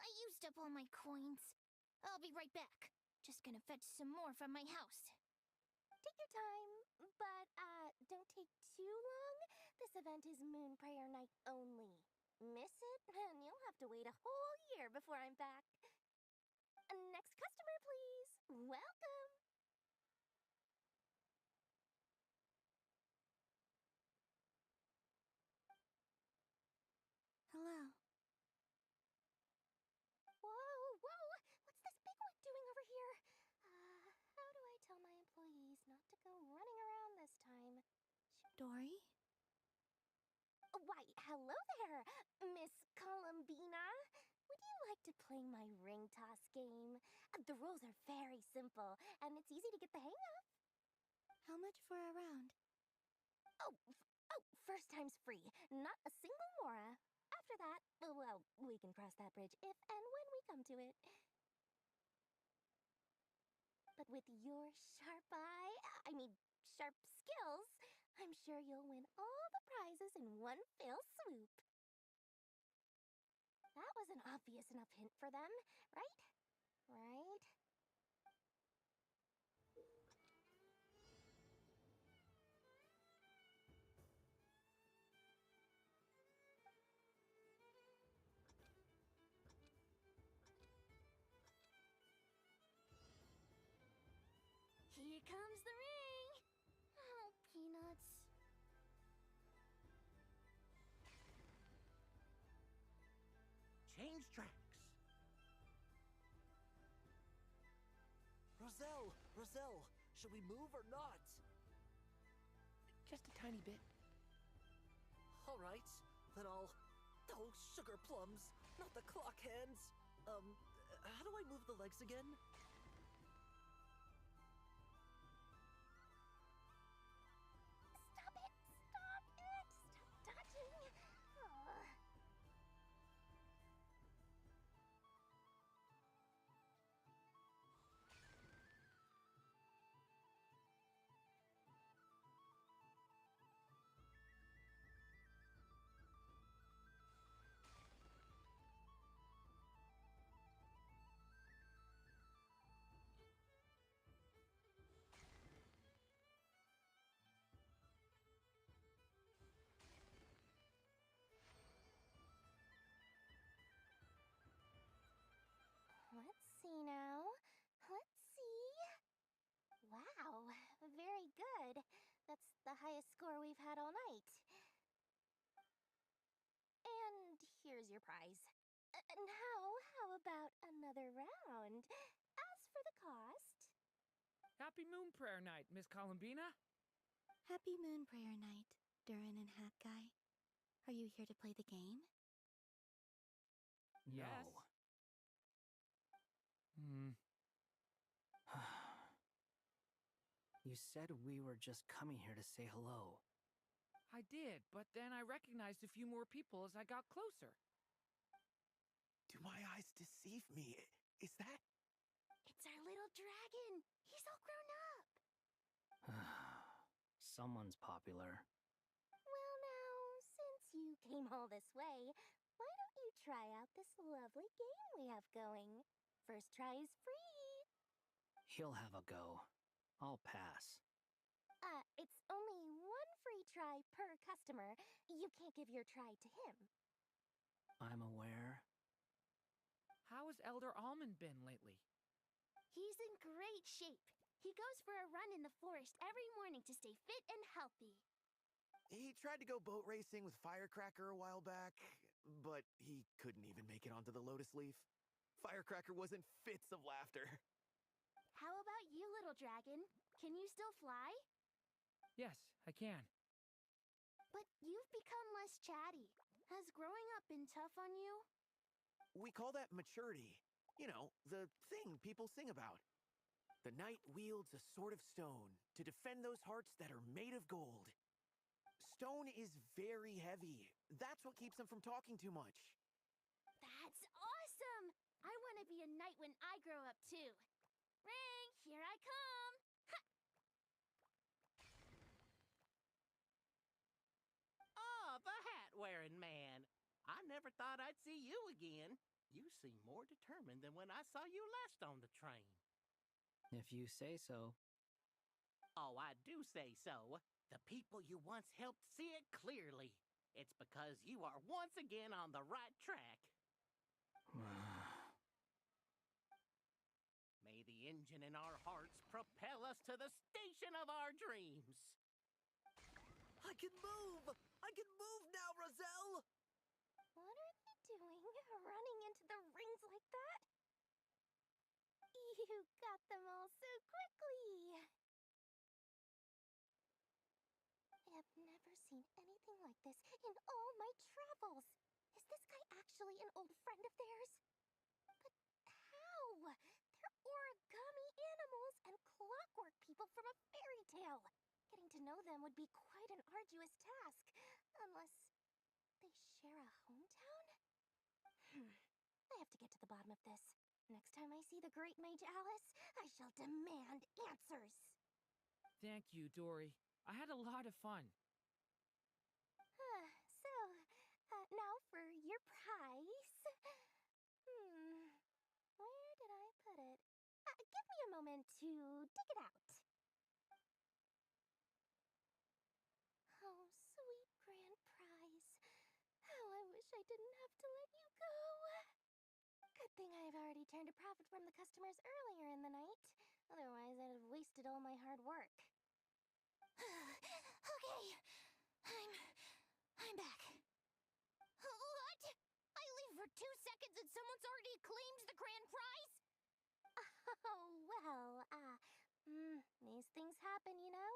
I used up all my coins. I'll be right back. Just gonna fetch some more from my house. Take your time, but don't take too long. This event is Moon Prayer Night only. Miss it, and you'll have to wait a whole year before I'm back. Next customer, please. Welcome. Hello. Whoa, what's this big one doing over here? How do I tell my employees not to go running around this time? Dory? Why, hello there, Miss Columbina. Would you like to play my ring toss game? The rules are very simple, and it's easy to get the hang of. How much for a round? First time's free. Not a single mora. After that, well, we can cross that bridge if and when we come to it. But with your sharp sharp skills, I'm sure you'll win all the prizes in one fell swoop. That was an obvious enough hint for them, right? Right? Here comes the ring! Oh, peanuts. change tracks. Roselle, should we move or not? Just a tiny bit. All right, then I'll... Oh, sugar plums, not the clock hands. How do I move the legs again? Stop it! Stop it! Stop touching! Ugh. Let's see now. Let's see. Wow, very good. That's the highest score we've had all night. And here's your prize. Now, how about another round? As for the cost... Happy Moon Prayer Night, Miss Columbina. Happy Moon Prayer Night, Durin and Hat Guy. Are you here to play the game? Yes. You said we were just coming here to say hello. I did, but then I recognized a few more people as I got closer. Do my eyes deceive me? Is that... It's our little dragon. He's all grown up. Someone's popular. Well now, since you came all this way, why don't you try out this lovely game we have going? First try is free. He'll have a go. I'll pass. It's only one free try per customer. You can't give your try to him. I'm aware. How has Elder Almond been lately? He's in great shape. He goes for a run in the forest every morning to stay fit and healthy. He tried to go boat racing with Firecracker a while back, but he couldn't even make it onto the Lotus Leaf. Firecracker was in fits of laughter. How about you, little dragon? Can you still fly? Yes, I can. But you've become less chatty. Has growing up been tough on you? We call that maturity. You know, the thing people sing about. The knight wields a sword of stone to defend those hearts that are made of gold. Stone is very heavy. That's what keeps them from talking too much. That's awesome! I want to be a knight when I grow up, too. Ring, here I come! Ha! Oh, the hat-wearing man. I never thought I'd see you again. You seem more determined than when I saw you last on the train. If you say so. Oh, I do say so. The people you once helped see it clearly. It's because you are once again on the right track. May the engine in our hearts propel us to the station of our dreams. I can move! I can move now, Roselle! What are they doing, running into the rings like that? You got them all so quickly! I have never seen anything like this in all my travels. Is this guy actually an old friend of theirs? But how? They're origami animals and clockwork people from a fairy tale. Getting to know them would be quite an arduous task, unless they share a hometown? I have to get to the bottom of this. Next time I see the Great Mage Alice, I shall demand answers. Thank you, Dory. I had a lot of fun. Now for your prize. Where did I put it? Give me a moment to dig it out. Oh, sweet grand prize. How I wish I didn't have to let you go. Good thing I've already turned a profit from the customers earlier in the night. Otherwise, I'd have wasted all my hard work. Okay, I'm back. What? I leave for 2 seconds These things happen, you know?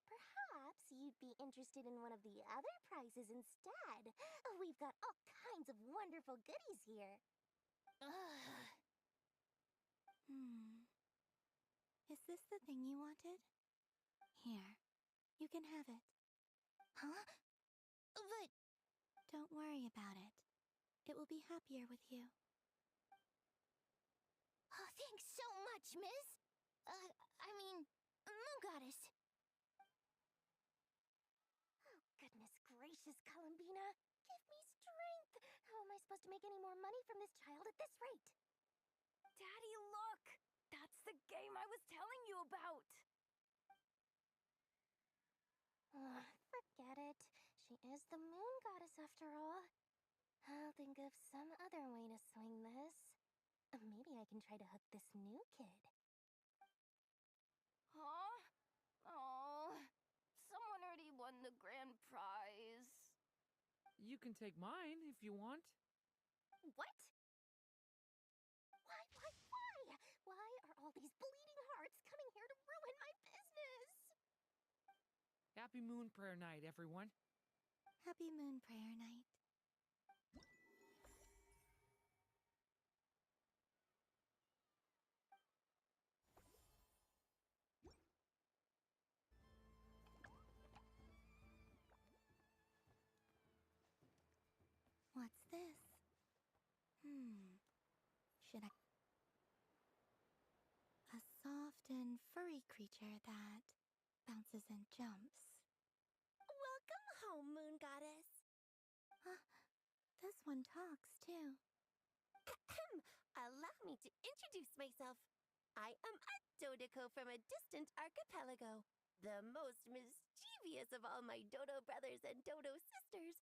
Perhaps you'd be interested in one of the other prizes instead. We've got all kinds of wonderful goodies here. Ugh. Is this the thing you wanted? Here, you can have it. Huh? But... Don't worry about it. It will be happier with you. Oh, thanks so much, miss. Moon Goddess. Oh, goodness gracious, Columbina. Give me strength. How am I supposed to make any more money from this child at this rate? Daddy, look! That's the game I was telling you about! Forget it. She is the Moon Goddess after all. I'll think of some other way to swing this. Maybe I can try to hook this new kid. Huh? Oh, someone already won the grand prize. You can take mine if you want. What? Why? Why are all these bleeding hearts coming here to ruin my business? Happy Moon Prayer Night, everyone. Happy Moon Prayer Night. What's this? Should I... A soft and furry creature that bounces and jumps. Welcome home, Moon Goddess. This one talks, too. Allow me to introduce myself. I am a Dodoco from a distant archipelago, the most mischievous of all my Dodo brothers and Dodo sisters.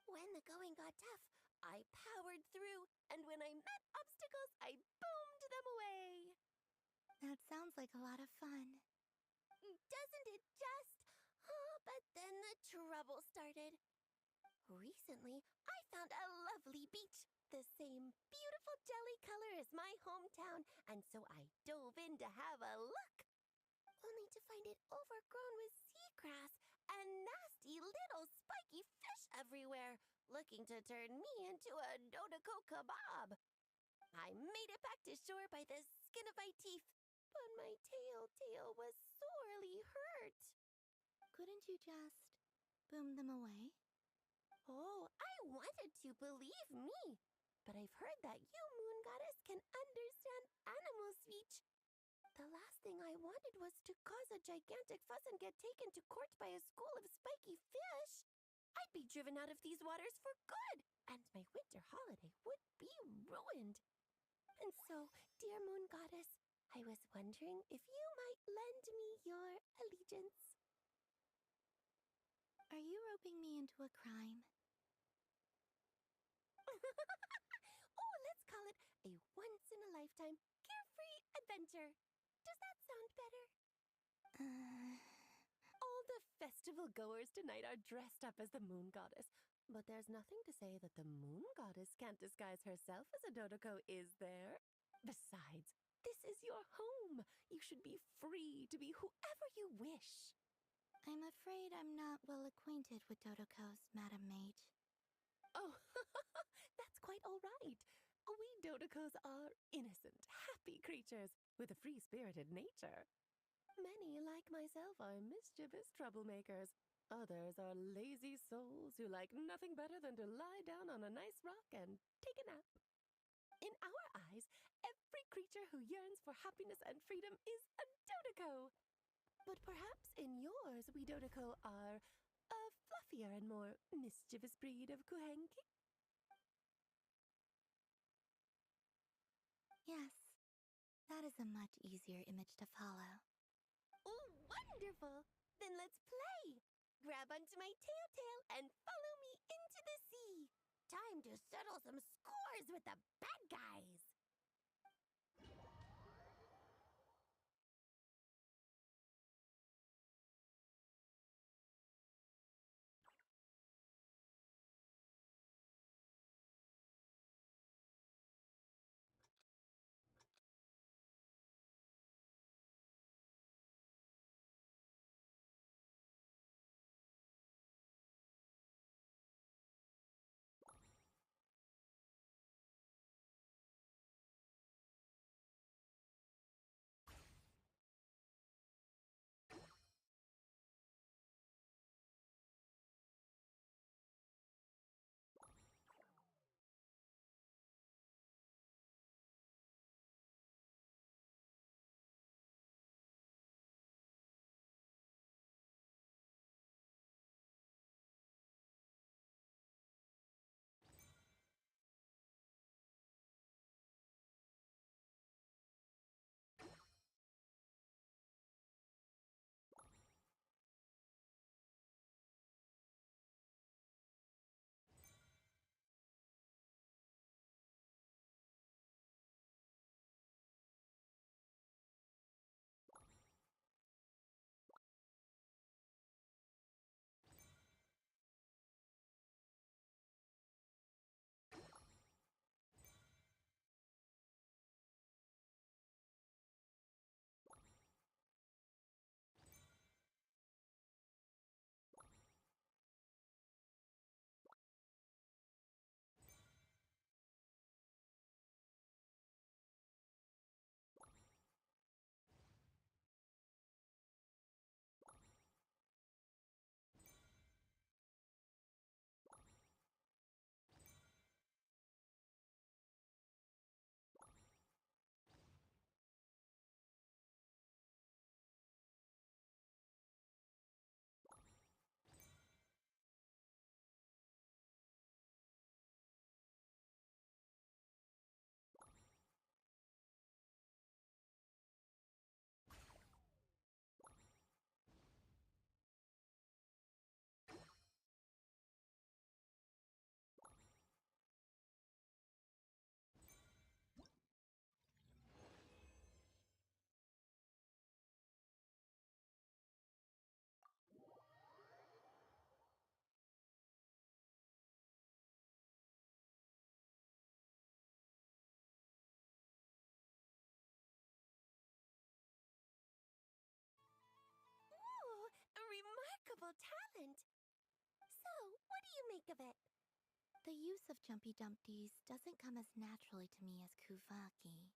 When the going got tough, I powered through, and when I met obstacles, I boomed them away. That sounds like a lot of fun. Doesn't it just? Oh, but then the trouble started. Recently, I found a lovely beach, the same beautiful jelly color as my hometown, and so I dove in to have a look. Only to find it overgrown with seagrass and nasty little spiky fish everywhere, looking to turn me into a Dodoco kebab. I made it back to shore by the skin of my teeth, but my tail was sorely hurt. Couldn't you just boom them away? Oh, I wanted to, believe me. But I've heard that you, Moon Goddess, can understand animal speech. The last thing I wanted was to cause a gigantic fuss and get taken to court by a school of spiky fish. I'd be driven out of these waters for good, and my winter holiday would be ruined. And so, dear Moon Goddess, I was wondering if you might lend me your allegiance. Are you roping me into a crime? Oh, let's call it a once-in-a-lifetime carefree adventure. Does that sound better? All the festival goers tonight are dressed up as the Moon Goddess, but there's nothing to say that the Moon Goddess can't disguise herself as a Dodoco, is there? Besides, this is your home. You should be free to be whoever you wish. I'm afraid I'm not well acquainted with Dodocos, Madam Mage. Oh, that's quite all right. We Dodocos are innocent, happy creatures with a free-spirited nature. Many, like myself, are mischievous troublemakers. Others are lazy souls who like nothing better than to lie down on a nice rock and take a nap. In our eyes, every creature who yearns for happiness and freedom is a Dodoco. But perhaps in yours, we Dodoco are a fluffier and more mischievous breed of Kuhenki? Yes, that is a much easier image to follow. Oh, wonderful! Then let's play! Grab onto my tail and follow me into the sea. Time to settle some scores with the bad guys. remarkable talent. So, what do you make of it? The use of Jumpy Dumpties doesn't come as naturally to me as Kuvaki,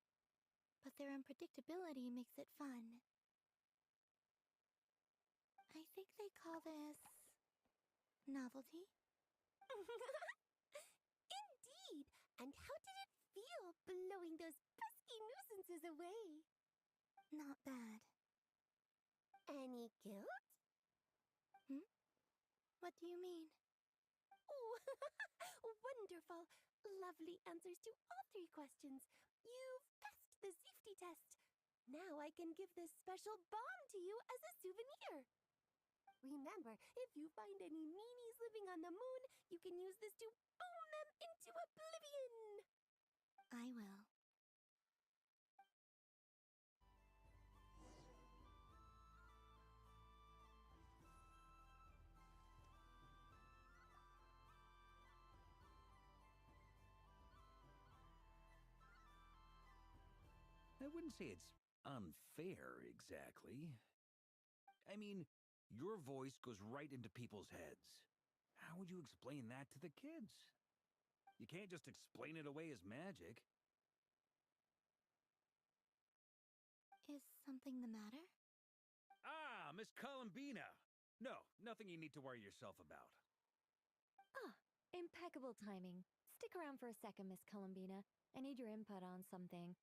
but their unpredictability makes it fun. I think they call this novelty. Indeed! And how did it feel blowing those pesky nuisances away? Not bad. Any guilt? Hmm? What do you mean? Oh, wonderful! Lovely answers to all 3 questions. You've passed the safety test. Now I can give this special bomb to you as a souvenir. Remember, if you find any meanies living on the moon, you can use this to boom them into oblivion. I will. I wouldn't say it's unfair, exactly. I mean, your voice goes right into people's heads. How would you explain that to the kids? You can't just explain it away as magic. Is something the matter? Ah, Miss Columbina! No, nothing you need to worry yourself about. Ah, impeccable timing. Stick around for a second, Miss Columbina. I need your input on something.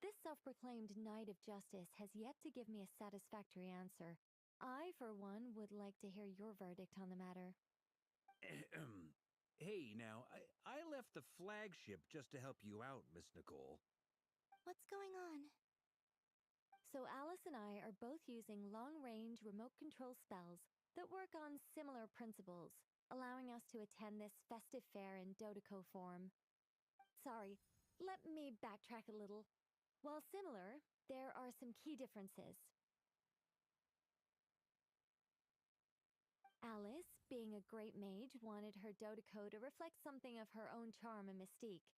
This self-proclaimed Knight of Justice has yet to give me a satisfactory answer. I, for one, would like to hear your verdict on the matter. Hey, now, I left the flagship just to help you out, Miss Nicole. What's going on? So Alice and I are both using long-range remote control spells that work on similar principles, allowing us to attend this festive fair in Dodeco form. Sorry, let me backtrack a little. While similar, there are some key differences. Alice, being a great mage, wanted her Dodeco to reflect something of her own charm and mystique.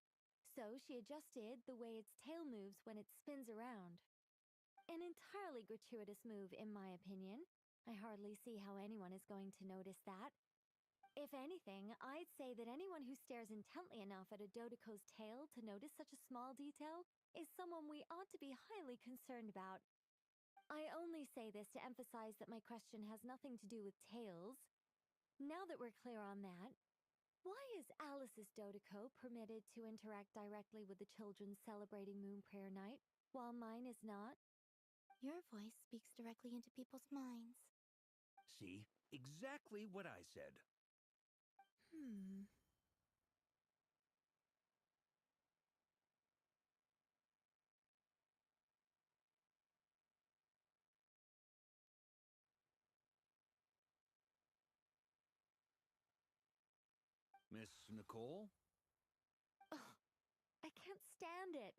So she adjusted the way its tail moves when it spins around. An entirely gratuitous move, in my opinion. I hardly see how anyone is going to notice that. If anything, I'd say that anyone who stares intently enough at a Dodeco's tail to notice such a small detail is someone we ought to be highly concerned about. I only say this to emphasize that my question has nothing to do with tails. Now that we're clear on that, why is Alice's Dodeco permitted to interact directly with the children celebrating Moon Prayer Night, while mine is not? Your voice speaks directly into people's minds. See? Exactly what I said. Miss Nicole? Ugh, I can't stand it.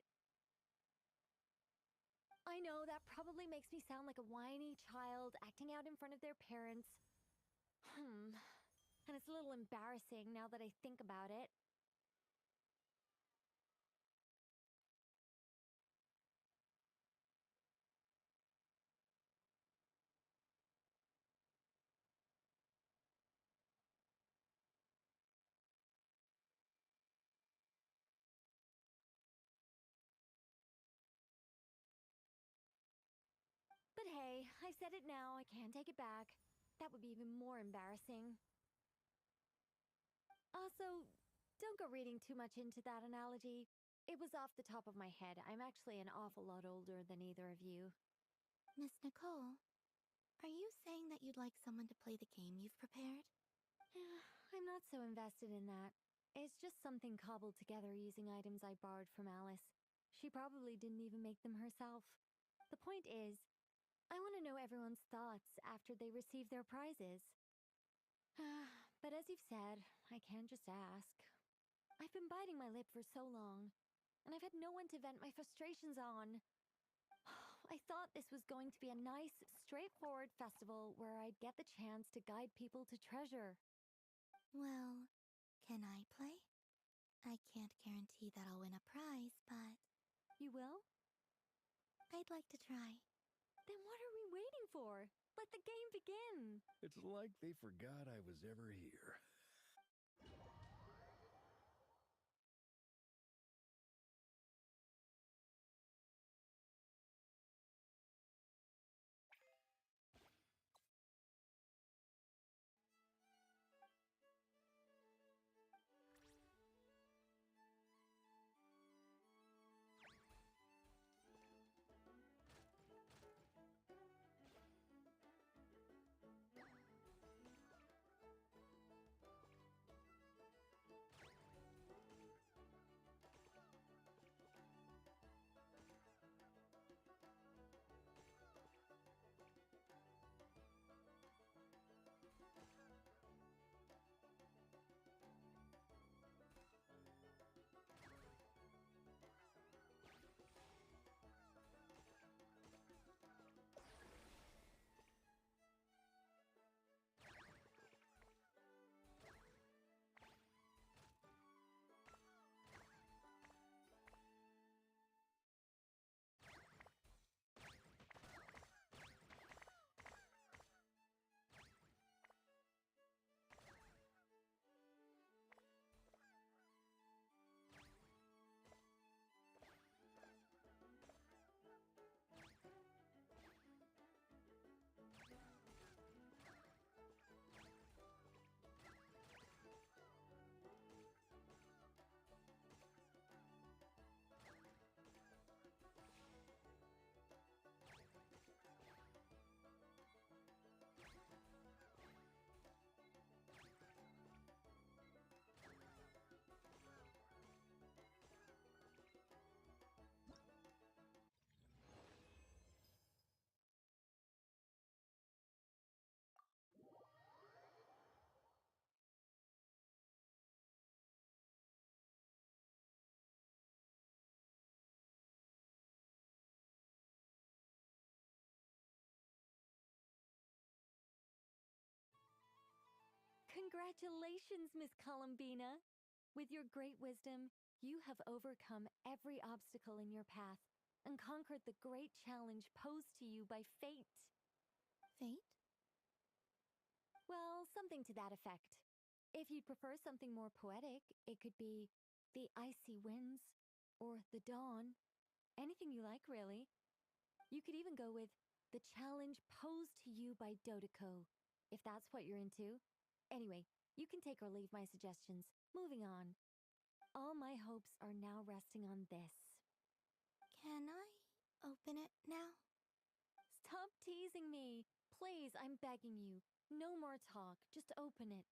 I know that probably makes me sound like a whiny child acting out in front of their parents. And it's a little embarrassing now that I think about it. But hey, I said it now, I can't take it back. That would be even more embarrassing. Also, don't go reading too much into that analogy. It was off the top of my head. I'm actually an awful lot older than either of you. Miss Nicole, are you saying that you'd like someone to play the game you've prepared? I'm not so invested in that. It's just something cobbled together using items I borrowed from Alice. She probably didn't even make them herself. The point is, I want to know everyone's thoughts after they receive their prizes. But as you've said, I can't just ask. I've been biting my lip for so long, and I've had no one to vent my frustrations on. I thought this was going to be a nice, straightforward festival where I'd get the chance to guide people to treasure. Well, can I play? I can't guarantee that I'll win a prize, but... You will? I'd like to try. Then what are we waiting for? Let the game begin! It's like they forgot I was ever here. Congratulations, Miss Columbina! With your great wisdom, you have overcome every obstacle in your path and conquered the great challenge posed to you by fate. Fate? Well, something to that effect. If you'd prefer something more poetic, it could be the icy winds or the dawn. Anything you like, really. You could even go with the challenge posed to you by Dodeko, if that's what you're into. Anyway, you can take or leave my suggestions. Moving on. All my hopes are now resting on this. Can I open it now? Stop teasing me! Please, I'm begging you. No more talk. Just open it.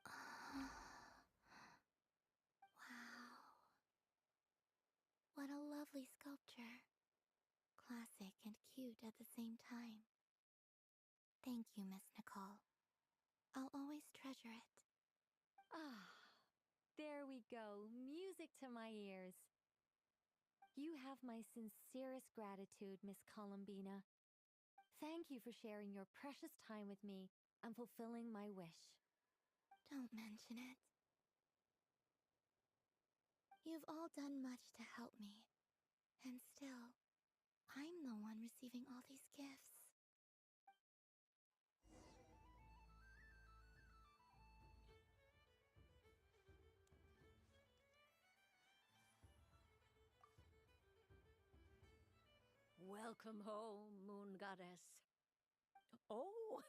Wow. What a lovely sculpture. Classic and cute at the same time. Thank you, Miss Nicole. I'll always treasure it. Ah, there we go. Music to my ears. You have my sincerest gratitude, Miss Columbina. Thank you for sharing your precious time with me and fulfilling my wish. Don't mention it. You've all done much to help me. And still, I'm the one receiving all these gifts. Welcome home, Moon Goddess. Oh,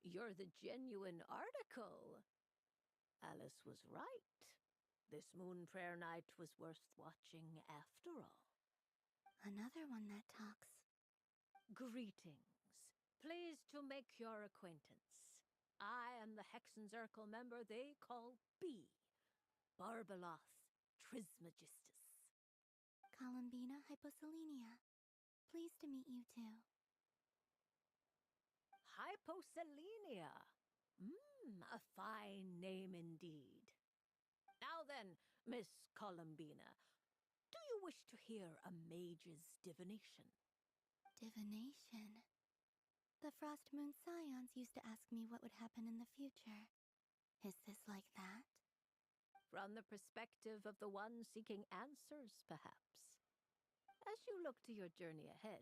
you're the genuine article. Alice was right. This moon prayer night was worth watching after all. Another one that talks. Greetings. Pleased to make your acquaintance. I am the Hexenzirkel member they call B. Barbeloth Trismegistus. Columbina Hyposelenia. Pleased to meet you too. Hyposelenia. A fine name indeed. Now then, Miss Columbina, do you wish to hear a mage's divination? Divination? The Frost Moon Scions used to ask me what would happen in the future. Is this like that? From the perspective of the one seeking answers, perhaps. As you look to your journey ahead,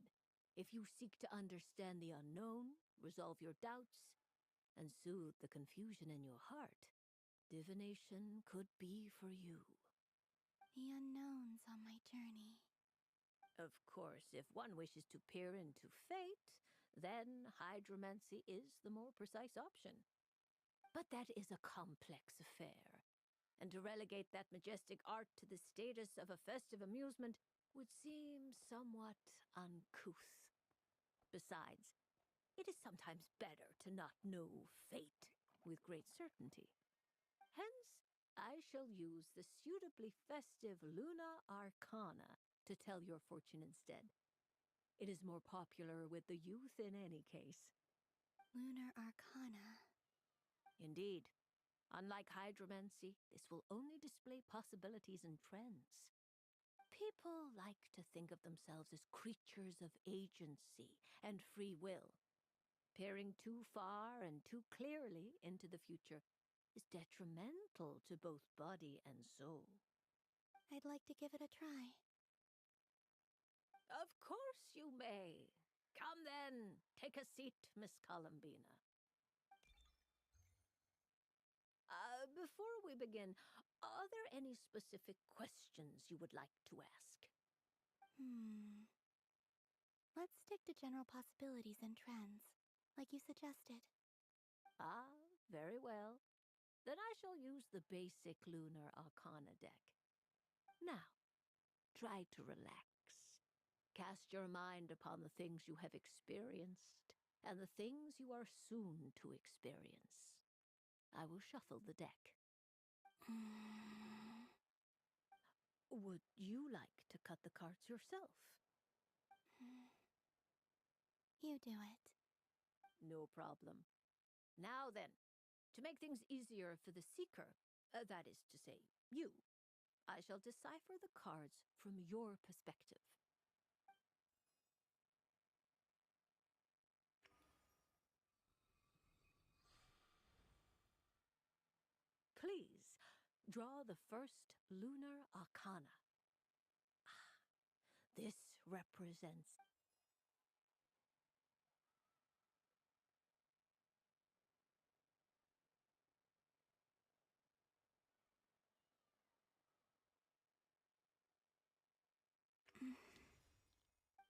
If you seek to understand the unknown, resolve your doubts, and soothe the confusion in your heart, divination could be for you. The unknown's on my journey. Of course, if one wishes to peer into fate, then hydromancy is the more precise option. But that is a complex affair, and to relegate that majestic art to the status of a festive amusement would seem somewhat uncouth. Besides, it is sometimes better to not know fate with great certainty. Hence, I shall use the suitably festive Luna Arcana to tell your fortune instead. It is more popular with the youth in any case. Lunar Arcana. Indeed. Unlike hydromancy, this will only display possibilities and trends. People like to think of themselves as creatures of agency and free will. Peering too far and too clearly into the future is detrimental to both body and soul. I'd like to give it a try. Of course you may. Come then, take a seat, Miss Columbina. Before we begin, are there any specific questions you would like to ask? Let's stick to general possibilities and trends, like you suggested. Ah, very well. Then I shall use the basic Lunar Arcana deck. Now, try to relax. Cast your mind upon the things you have experienced and the things you are soon to experience. I will shuffle the deck. Would you like to cut the cards yourself? You do it. No problem. Now then, to make things easier for the seeker, that is to say, you, I shall decipher the cards from your perspective. Please, draw the first Lunar Arcana. This represents...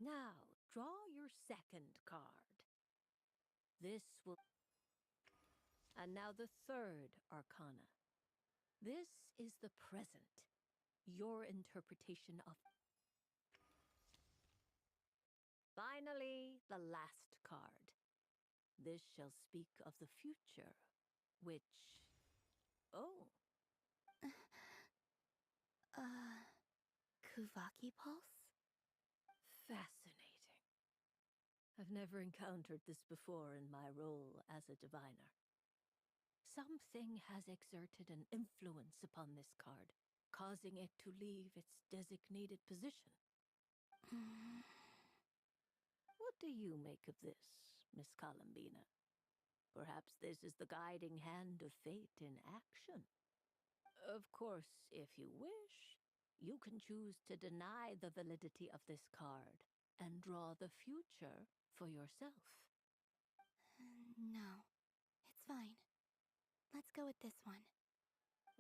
Now, draw your second card. This will... And now the third Arcana. This is the present, your interpretation of... Finally, the last card. This shall speak of the future, which... Oh. Kuvaki Pulse? Fascinating. I've never encountered this before in my role as a diviner. Something has exerted an influence upon this card, causing it to leave its designated position. What do you make of this, Miss Columbina? Perhaps this is the guiding hand of fate in action. Of course, if you wish, you can choose to deny the validity of this card and draw the future for yourself. No, it's fine. Let's go with this one.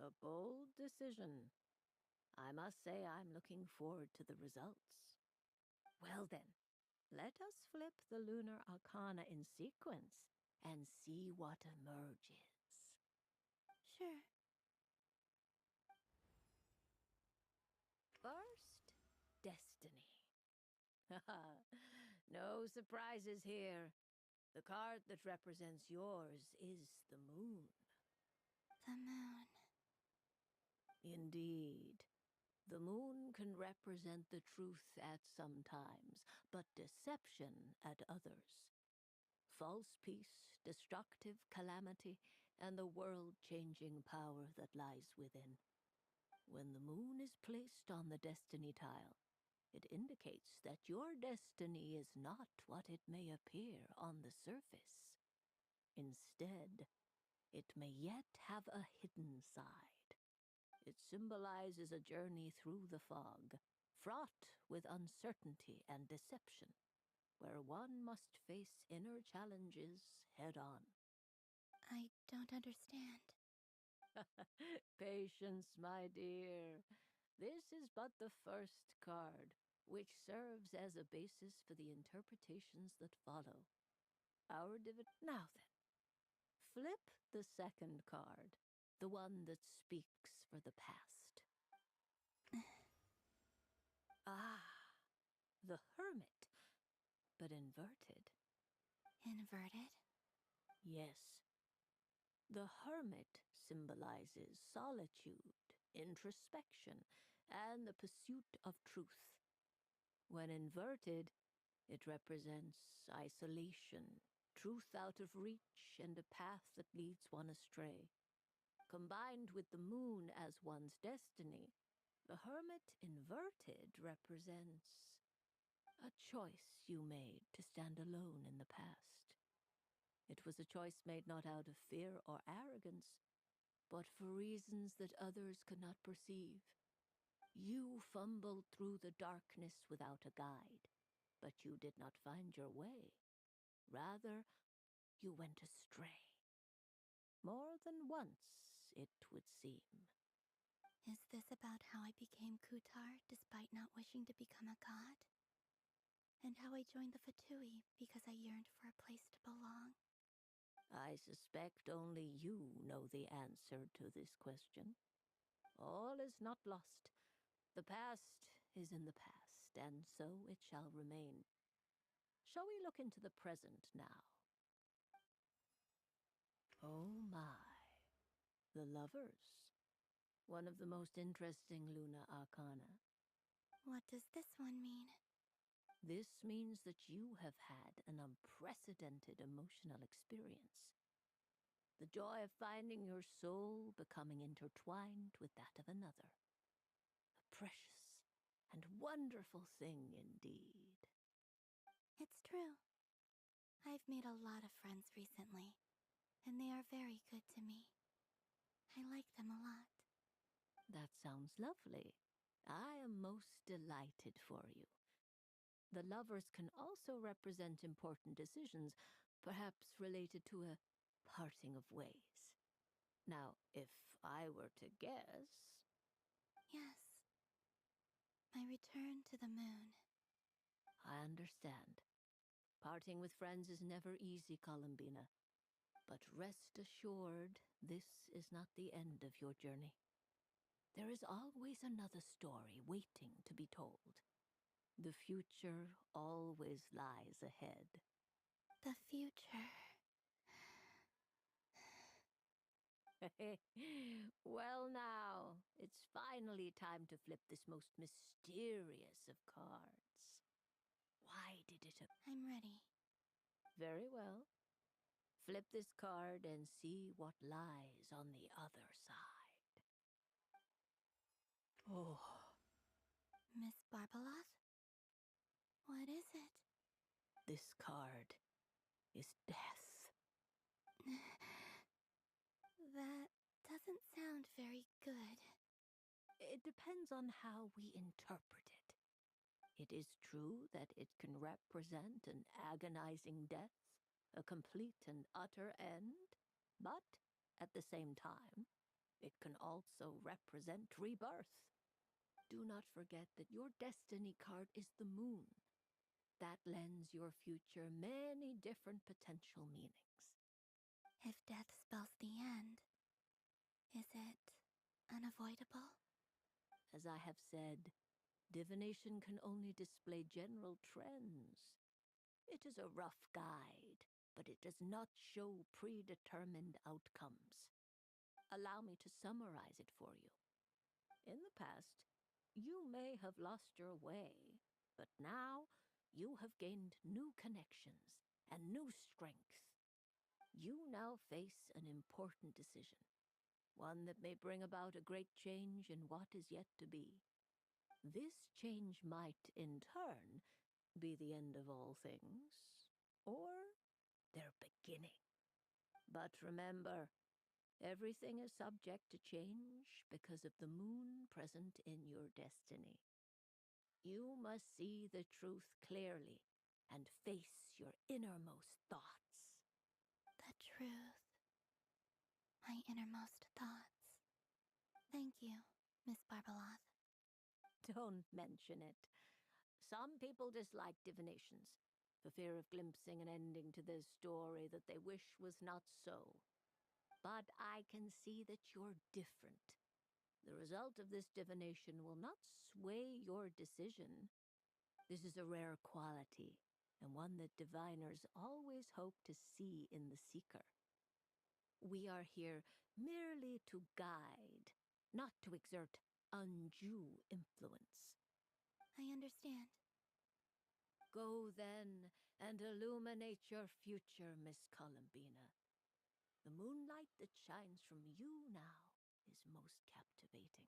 A bold decision. I must say I'm looking forward to the results. Well then, let us flip the Lunar Arcana in sequence and see what emerges. Sure. First, Destiny. No surprises here. The card that represents yours is the moon. The moon. Indeed. The moon can represent the truth at some times, but deception at others. False peace, destructive calamity, and the world-changing power that lies within. When the moon is placed on the destiny tile, it indicates that your destiny is not what it may appear on the surface. Instead, it may yet have a hidden side. It symbolizes a journey through the fog, fraught with uncertainty and deception. where one must face inner challenges head on. I don't understand. Patience, my dear. This is but the first card, which serves as a basis for the interpretations that follow. Now then, flip the second card, the one that speaks for the past. The Hermit, but inverted. Inverted? Yes. The Hermit symbolizes solitude, introspection, and the pursuit of truth. When inverted, it represents isolation, truth out of reach, and a path that leads one astray. Combined with the moon as one's destiny, the Hermit inverted represents a choice you made to stand alone in the past. It was a choice made not out of fear or arrogance, but for reasons that others could not perceive. You fumbled through the darkness without a guide, but you did not find your way. Rather, you went astray. More than once, it would seem. Is this about how I became Kutar despite not wishing to become a god? And how I joined the Fatui because I yearned for a place to belong? I suspect only you know the answer to this question. All is not lost. The past is in the past, and so it shall remain. Shall we look into the present now? Oh my. The Lovers. One of the most interesting Luna Arcana. What does this one mean? This means that you have had an unprecedented emotional experience. The joy of finding your soul becoming intertwined with that of another. A precious and wonderful thing indeed. It's true. I've made a lot of friends recently, and they are very good to me. I like them a lot. That sounds lovely. I am most delighted for you. The Lovers can also represent important decisions, perhaps related to a parting of ways. Now, if I were to guess... Yes. My return to the moon. I understand. Parting with friends is never easy, Columbina. But rest assured, this is not the end of your journey. There is always another story waiting to be told. The future always lies ahead. The future. Well now, it's finally time to flip this most mysterious of cards. Why did it... I'm ready. Very well. Flip this card and see what lies on the other side. Oh. Miss Barbaloth? What is it? This card is death. That doesn't sound very good. It depends on how we interpret it. It is true that it can represent an agonizing death, a complete and utter end, but at the same time, it can also represent rebirth. Do not forget that your destiny card is the moon. That lends your future many different potential meanings. If death spells the end, is it unavoidable? As I have said, divination can only display general trends. It is a rough guide, but it does not show predetermined outcomes. Allow me to summarize it for you. In the past, you may have lost your way, but now you have gained new connections and new strength. You now face an important decision, one that may bring about a great change in what is yet to be. This change might, in turn, be the end of all things, or their beginning. But remember, everything is subject to change because of the moon present in your destiny. You must see the truth clearly and face your innermost thoughts. The truth. My innermost thoughts. Thank you, Miss Barbeloth. Don't mention it. Some people dislike divinations, for fear of glimpsing an ending to their story that they wish was not so. But I can see that you're different. The result of this divination will not sway your decision. This is a rare quality, and one that diviners always hope to see in the seeker. We are here merely to guide, not to exert undue influence. I understand. Go then and illuminate your future, Miss Columbina. The moonlight that shines from you now is most captivating.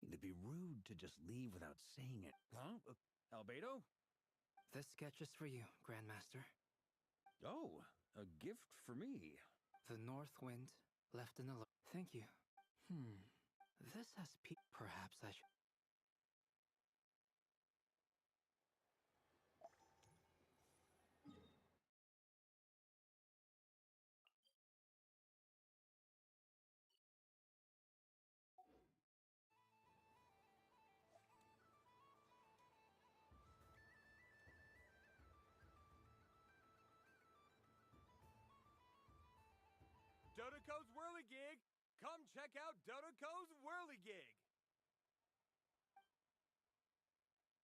It'd be rude to just leave without saying it. Huh? Albedo? This sketch is for you, Grandmaster. Oh, a gift for me. The North Wind left in the... Thank you. This has Perhaps I should... Dodoco's Whirligig! Come check out Dodoco's Whirligig!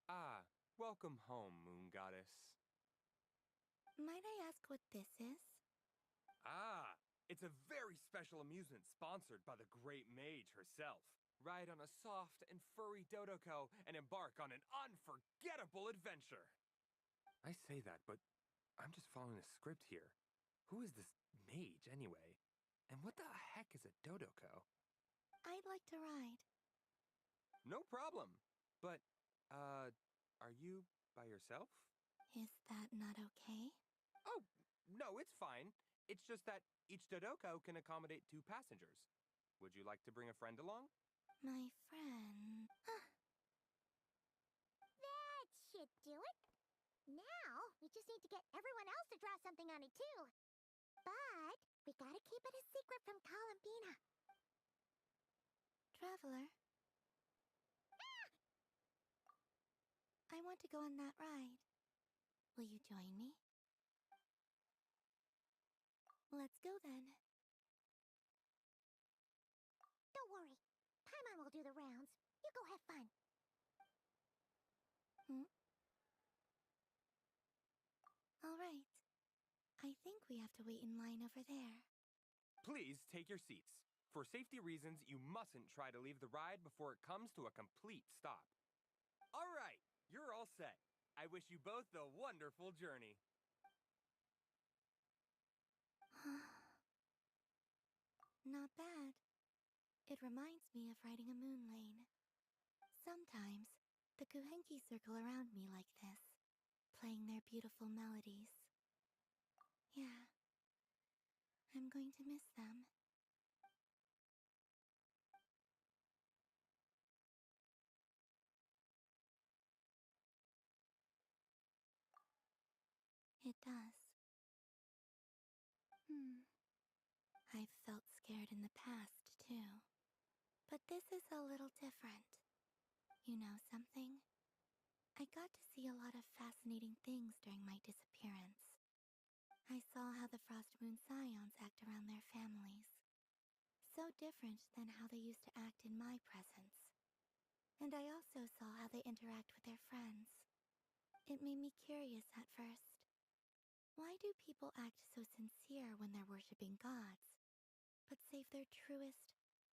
Ah, welcome home, Moon Goddess. Might I ask what this is? Ah, it's a very special amusement sponsored by the great mage herself. Ride on a soft and furry Dodoco and embark on an unforgettable adventure. I say that, but I'm just following a script here. Who is this mage, anyway? And what the heck is a Dodoco? I'd like to ride. No problem. But, are you by yourself? Is that not okay? Oh, no, it's fine. It's just that each Dodoco can accommodate 2 passengers. Would you like to bring a friend along? My friend... That should do it. Now, we just need to get everyone else to draw something on it, too. But we gotta keep it a secret from Columbina. Traveler? I want to go on that ride. Will you join me? Let's go then. Don't worry. Paimon will do the rounds. You go have fun. All right. I think we have to wait in line over there. Please take your seats. For safety reasons, you mustn't try to leave the ride before it comes to a complete stop. All right, you're all set. I wish you both a wonderful journey. Not bad. It reminds me of riding a moon lane. Sometimes, the Kuhenki circle around me like this, playing their beautiful melodies. Yeah, I'm going to miss them. It does. I've felt scared in the past, too. But this is a little different. You know something? I got to see a lot of fascinating things during my disappearance. I saw how the Frost Moon Scions act around their families. So different than how they used to act in my presence. And I also saw how they interact with their friends. It made me curious at first. Why do people act so sincere when they're worshipping gods, but save their truest,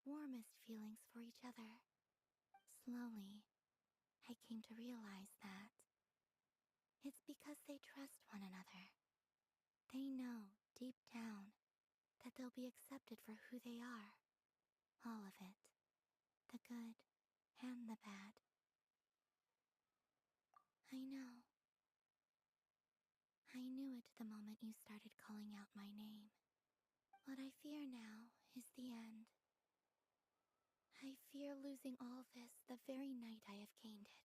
warmest feelings for each other? Slowly, I came to realize that It's because they trust one another. They know, deep down, that they'll be accepted for who they are. All of it. The good and the bad. I know. I knew it the moment you started calling out my name. What I fear now is the end. I fear losing all this the very night I have gained it.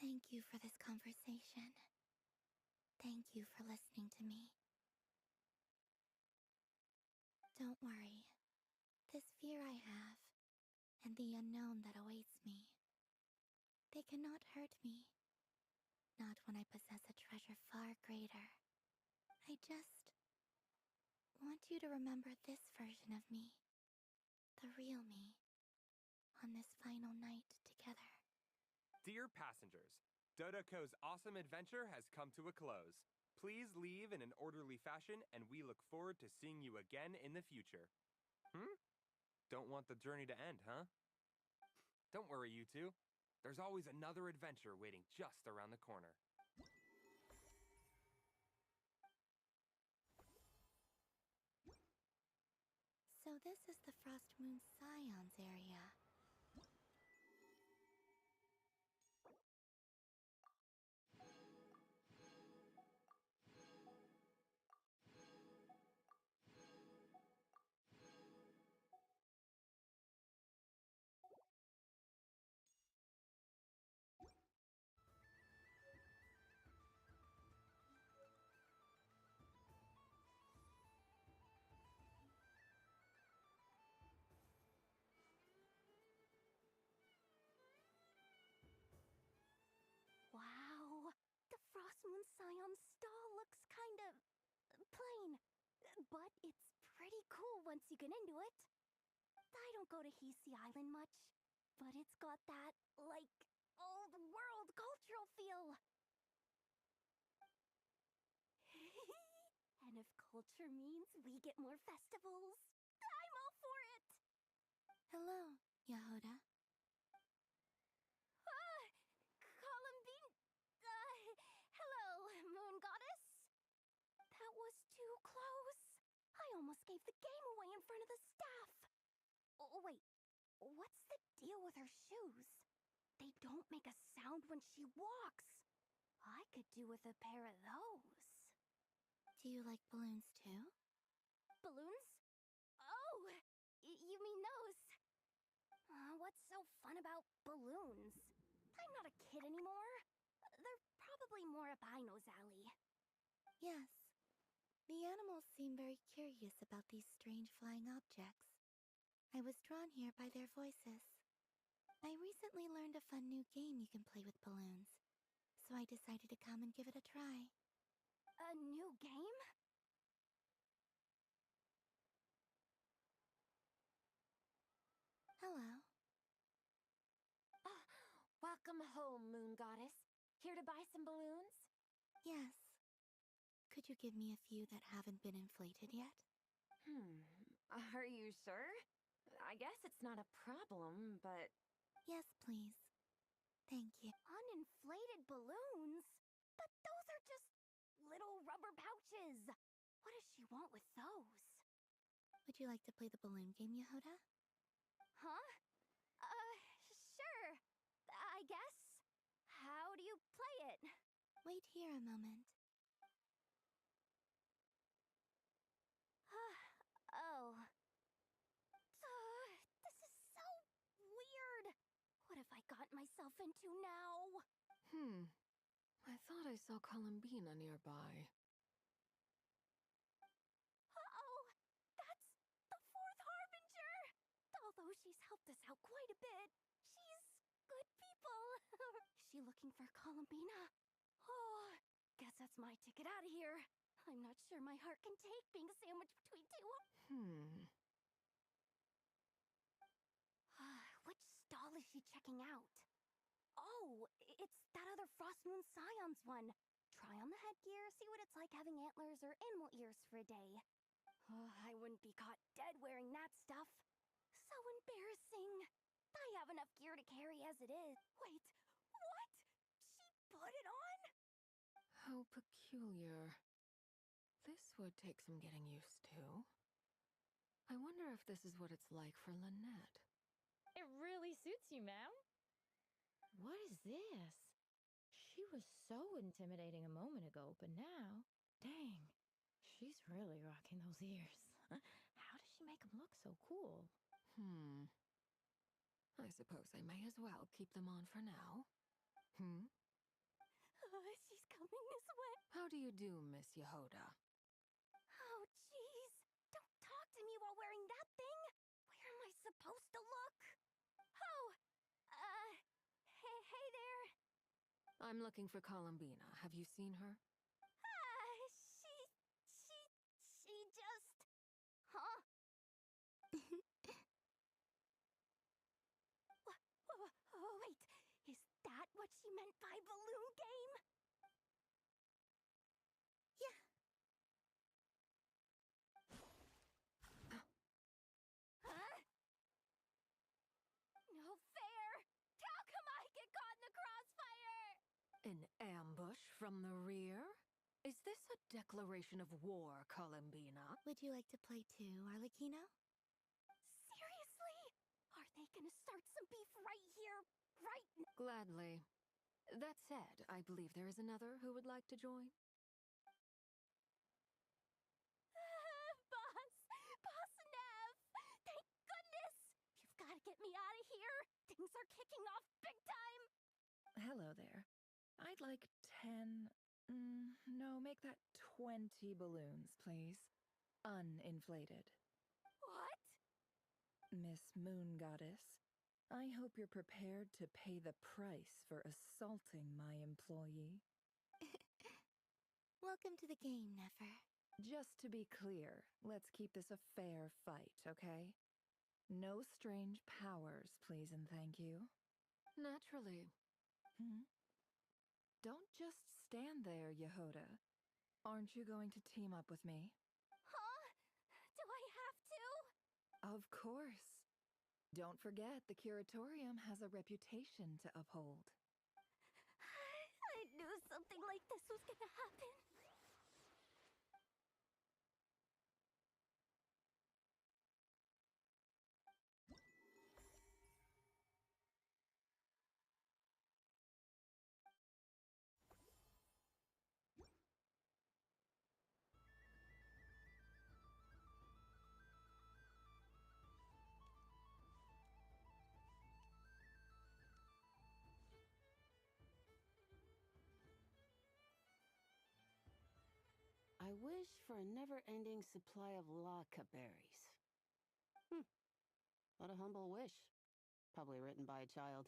Thank you for this conversation. Thank you for listening to me. Don't worry. This fear I have, and the unknown that awaits me, they cannot hurt me. Not when I possess a treasure far greater. I just want you to remember this version of me. The real me. On this final night together. Dear passengers, Dodoco's awesome adventure has come to a close. Please leave in an orderly fashion, and we look forward to seeing you again in the future. Don't want the journey to end, huh? Don't worry, you two. There's always another adventure waiting just around the corner. So this is the Frost Moon Scions area. Wow, the Frost Moon Scion stall looks kind of plain, but it's pretty cool once you get into it. I don't go to Hisi Island much, but it's got that, like, old world cultural feel. And if culture means we get more festivals, I'm all for it! Hello, Yahoda. Hello, Moon Goddess. That was too close. I almost gave the game away in front of the staff. Oh, wait. What's the deal with her shoes? They don't make a sound when she walks. I could do with a pair of those. Do you like balloons too? Balloons? Oh, you mean those? What's so fun about balloons? I'm not a kid anymore. They're probably more up Aino's alley. Yes. The animals seem very curious about these strange flying objects. I was drawn here by their voices. I recently learned a fun new game you can play with balloons, so I decided to come and give it a try. A new game? Hello. Welcome home, Moon Goddess. Here to buy some balloons? Yes. Could you give me a few that haven't been inflated yet? Are you sure? I guess it's not a problem, but... Yes, please. Thank you. Uninflated balloons? But those are just little rubber pouches. What does she want with those? Would you like to play the balloon game, Yahoda? Huh? Sure. I guess. How do you play it? Wait here a moment. Oh. This is so weird. What have I got myself into now? I thought I saw Columbina nearby. Uh-oh! That's the Fourth Harbinger! Although she's helped us out quite a bit, she's good people. Is she looking for Columbina? Oh, guess that's my ticket out of here. I'm not sure my heart can take being sandwiched between two. Which stall is she checking out? Oh, it's that other Frost Moon Scions one. Try on the headgear, see what it's like having antlers or animal ears for a day. I wouldn't be caught dead wearing that stuff. So embarrassing. I have enough gear to carry as it is. Wait, what? She put it on? How peculiar. This would take some getting used to. I wonder if this is what it's like for Lynette. It really suits you, ma'am. What is this? She was so intimidating a moment ago, but now, dang, she's really rocking those ears. How does she make them look so cool? I suppose I may as well keep them on for now. She's coming this way. How do you do, Miss Yehoda? Oh, jeez. Don't talk to me while wearing that thing. Where am I supposed to look? Oh, hey there. I'm looking for Columbina. Have you seen her? She just... Huh? Oh, wait. Is that what she meant by balloon game? Yeah. Huh? No fair. How come I get caught in the crossfire? An ambush from the rear? Is this a declaration of war, Columbina? Would you like to play too, Arlecchino? Seriously? Are they gonna start some beef right here, right now? Gladly. That said, I believe there is another who would like to join. Boss Nev! Thank goodness! You've gotta get me out of here! Things are kicking off big time! Hello there. I'd like 10... no, make that 20 balloons, please. Uninflated. What? Miss Moon Goddess, I hope you're prepared to pay the price for assaulting my employee. Welcome to the game, Nefer. Just to be clear, let's keep this a fair fight, okay? No strange powers, please and thank you. Naturally. Don't just stand there, Yehoda. Aren't you going to team up with me? Huh? Do I have to? Of course. Don't forget, the Curatorium has a reputation to uphold. I knew something like this was gonna happen. I wish for a never-ending supply of laka berries. What a humble wish. Probably written by a child.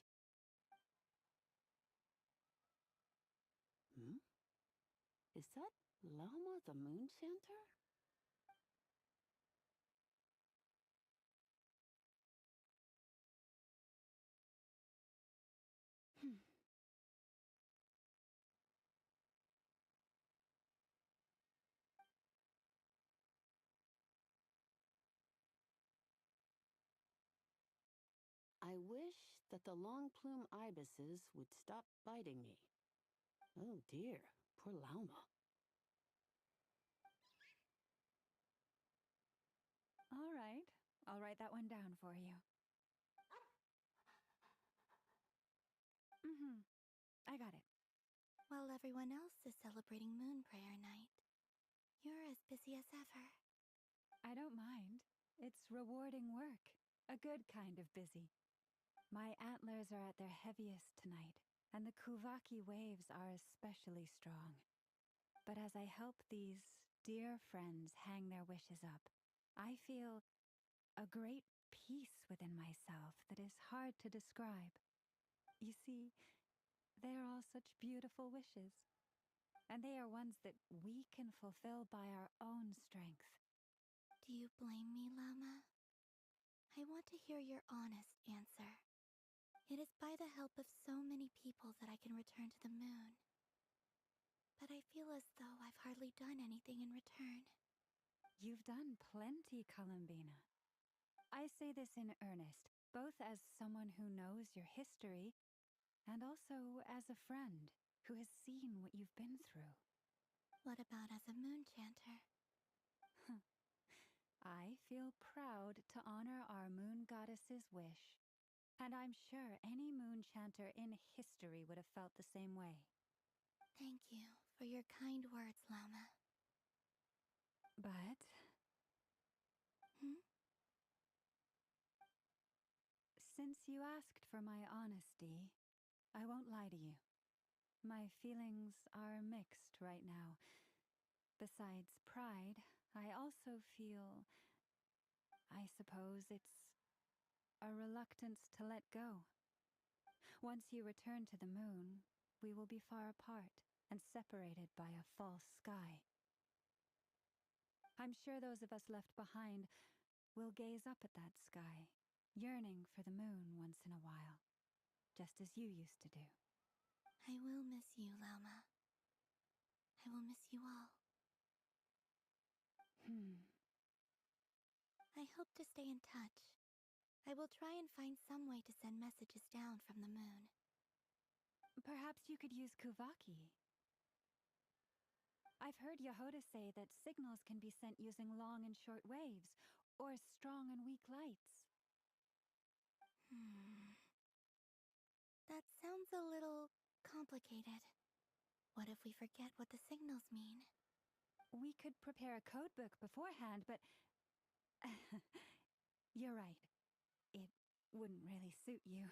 Is that Llama the Moon Chanter? I wish that the long plume ibises would stop biting me. Oh dear, poor Llama. All right, I'll write that one down for you. I got it. While everyone else is celebrating Moon Prayer Night, you're as busy as ever. I don't mind. It's rewarding work. A good kind of busy. My antlers are at their heaviest tonight, and the Kuvaki waves are especially strong. But as I help these dear friends hang their wishes up, I feel a great peace within myself that is hard to describe. You see, they are all such beautiful wishes, and they are ones that we can fulfill by our own strength. Do you blame me, Llama? I want to hear your honest answer. It is by the help of so many people that I can return to the moon. But I feel as though I've hardly done anything in return. You've done plenty, Columbina. I say this in earnest, both as someone who knows your history and also as a friend who has seen what you've been through. What about as a moon chanter? I feel proud to honor our moon goddess's wish, and I'm sure any moon chanter in history would have felt the same way. Thank you for your kind words, Llama. But... Since you asked for my honesty, I won't lie to you. My feelings are mixed right now. Besides pride, I also feel... I suppose it's a reluctance to let go. Once you return to the moon, we will be far apart and separated by a false sky. I'm sure those of us left behind will gaze up at that sky, yearning for the moon once in a while, just as you used to do. I will miss you, Llama. I will miss you all. I hope to stay in touch. I will try and find some way to send messages down from the moon. Perhaps you could use Kuvaki. I've heard Yehoda say that signals can be sent using long and short waves, or strong and weak lights. That sounds a little complicated. What if we forget what the signals mean? We could prepare a codebook beforehand, but... You're right. It wouldn't really suit you.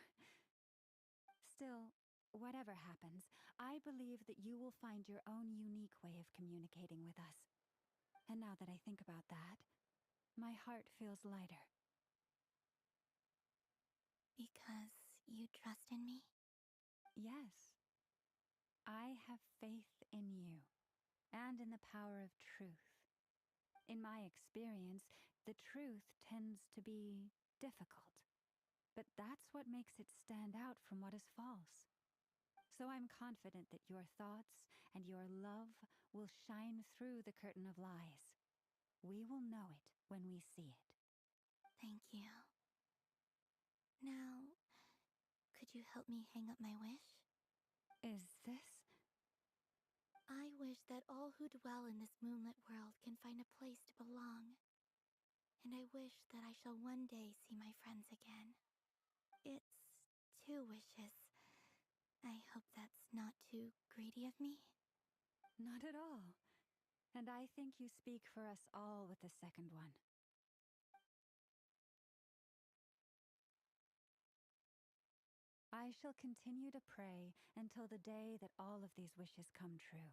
Still, whatever happens, I believe that you will find your own unique way of communicating with us. And now that I think about that, my heart feels lighter. Because you trust in me? Yes. I have faith in you, and in the power of truth. In my experience, the truth tends to be difficult. But that's what makes it stand out from what is false. So I'm confident that your thoughts and your love will shine through the curtain of lies. We will know it when we see it. Thank you. Now, could you help me hang up my wish? Is this? I wish that all who dwell in this moonlit world can find a place to belong. And I wish that I shall one day see my friends again. It's 2 wishes. I hope that's not too greedy of me. Not at all. And I think you speak for us all with the second one. I shall continue to pray until the day that all of these wishes come true.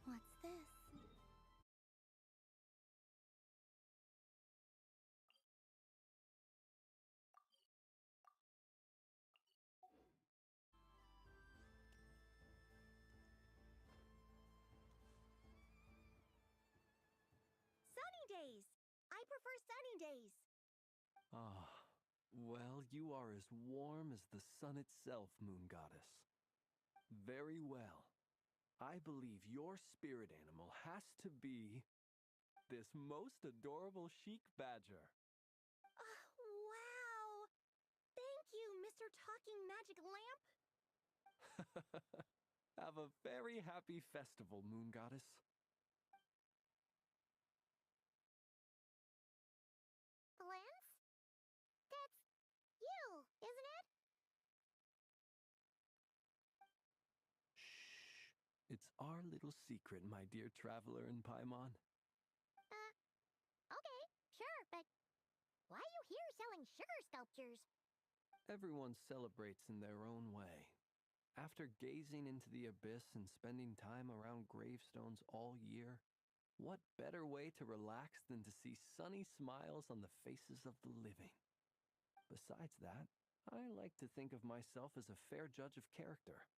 What's this? Sunny days! I prefer sunny days. Ah, well, you are as warm as the sun itself, Moon Goddess. Very well. I believe your spirit animal has to be this most adorable chic badger. Wow! Thank you, Mr. Talking Magic Lamp. Have a very happy festival, Moon Goddess. Lance? That's you, isn't it? Shh. It's our little secret, my dear traveler in Paimon. Okay, sure, but why are you here selling sugar sculptures? Everyone celebrates in their own way. After gazing into the abyss and spending time around gravestones all year, What better way to relax than to see sunny smiles on the faces of the living? Besides that, I like to think of myself as a fair judge of character.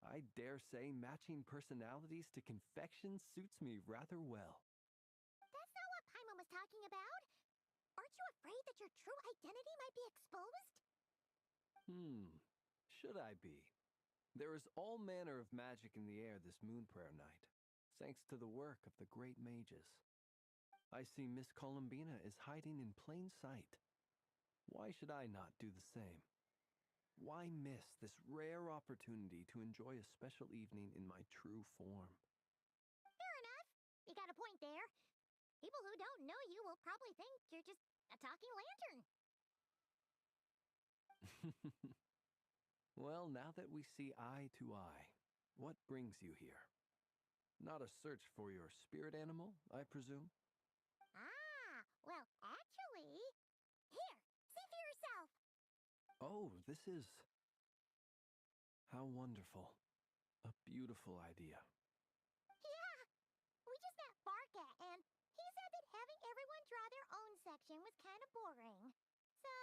I dare say matching personalities to confection suits me rather well. That's not what Paimon was talking about. Aren't you afraid that your true identity might be exposed? Should I be? There is all manner of magic in the air this moon prayer night, thanks to the work of the great mages. I see Miss Columbina is hiding in plain sight. Why should I not do the same? Why miss this rare opportunity to enjoy a special evening in my true form? Fair enough. You got a point there. People who don't know you will probably think you're just a talking lantern. Well, now that we see eye to eye, what brings you here? Not a search for your spirit animal, I presume? Ah, well, actually... Here, see for yourself. Oh, this is... How wonderful. A beautiful idea. Yeah, we just met Barca, and he said that having everyone draw their own section was kind of boring. So,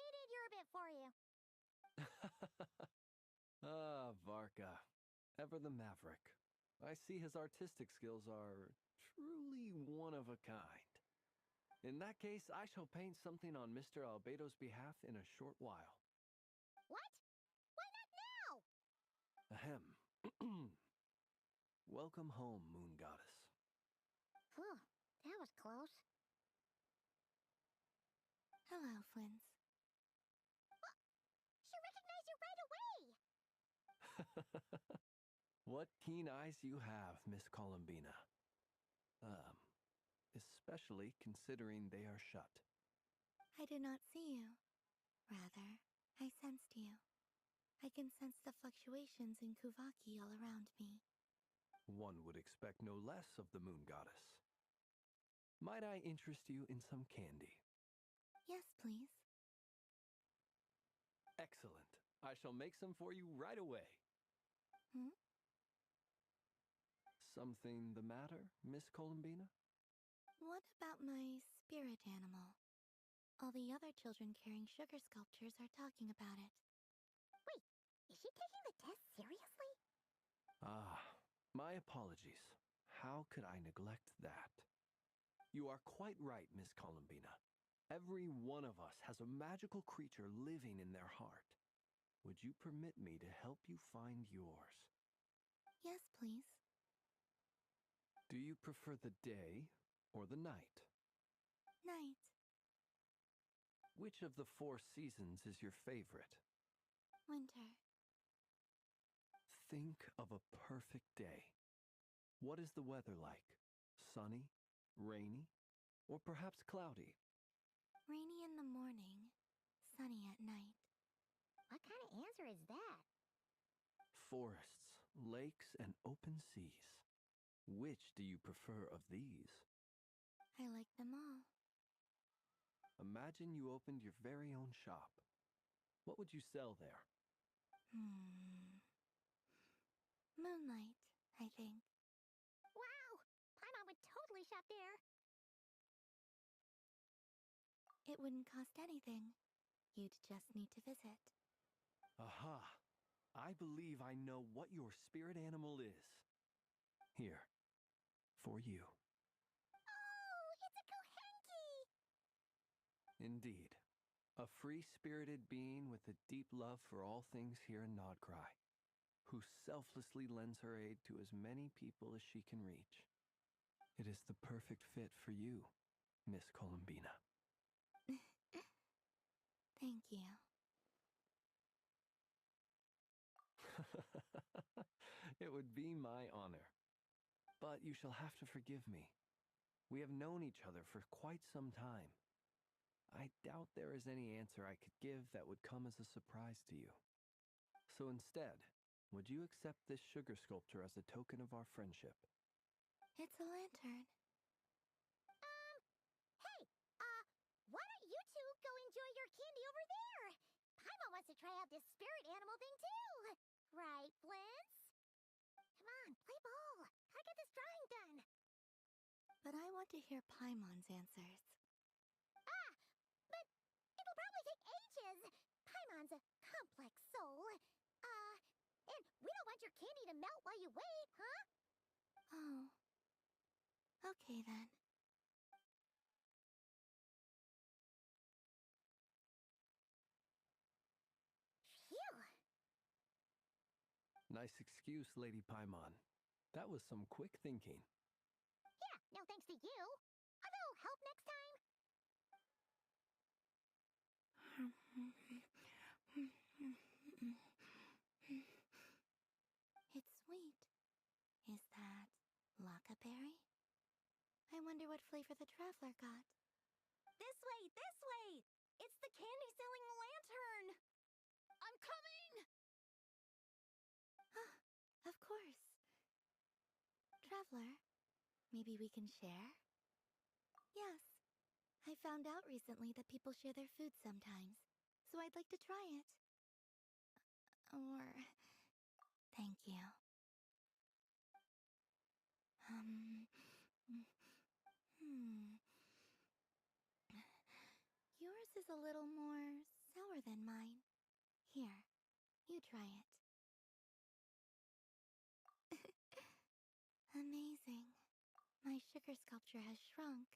he did your bit for you. Varka. Ever the maverick. I see his artistic skills are truly one of a kind. In that case, I shall paint something on Mr. Albedo's behalf in a short while. What? Why not now? Ahem. Welcome home, Moon Goddess. Phew, that was close. Hello, Flins. She recognized you right away! What keen eyes you have, Miss Columbina. Especially considering they are shut. I did not see you. Rather, I sensed you. I can sense the fluctuations in Kuvaki all around me. One would expect no less of the Moon Goddess. Might I interest you in some candy? Yes, please. Excellent. I shall make some for you right away. Something the matter, Miss Columbina? What about my spirit animal? All the other children carrying sugar sculptures are talking about it. Wait, is she taking the test seriously? My apologies. How could I neglect that? You are quite right, Miss Columbina. Every one of us has a magical creature living in their heart. Would you permit me to help you find yours? Yes, please. Do you prefer the day or the night? Night. Which of the 4 seasons is your favorite? Winter. Think of a perfect day. What is the weather like? Sunny, rainy, or perhaps cloudy? Rainy in the morning, sunny at night. What kind of answer is that? Forests, lakes, and open seas. Which do you prefer of these? I like them all. Imagine you opened your very own shop. What would you sell there? Moonlight, I think. Wow! Paimon would totally shop there. It wouldn't cost anything. You'd just need to visit. Aha! I believe I know what your spirit animal is. Here, for you. Oh, it's a Kohenki! Indeed. A free-spirited being with a deep love for all things here in Nodcry, who selflessly lends her aid to as many people as she can reach. It is the perfect fit for you, Miss Columbina. Thank you. It would be my honor. But you shall have to forgive me. We have known each other for quite some time. I doubt there is any answer I could give that would come as a surprise to you. So instead, would you accept this sugar sculpture as a token of our friendship? It's a lantern. Hey, why don't you two go enjoy your candy over there? Paimon wants to try out this spirit animal thing too. Right, Flint's? Come on, play ball. Gotta get this drawing done. want to hear Paimon's answers. Ah, but it'll probably take ages. Paimon's a complex soul. And we don't want your candy to melt while you wait, huh? Oh. Okay then. Phew. Nice excuse, Lady Paimon. That was some quick thinking. Yeah, no thanks to you. A little help next time? It's sweet. Is that lockaberry? I wonder what flavor the traveler got. This way, this way! It's the candy-selling lantern! I'm coming! Of course. Traveler, maybe we can share? Yes. I found out recently that people share their food sometimes, so I'd like to try it. Or... Thank you. Yours is a little more sour than mine. Here, you try it. Amazing. My sugar sculpture has shrunk,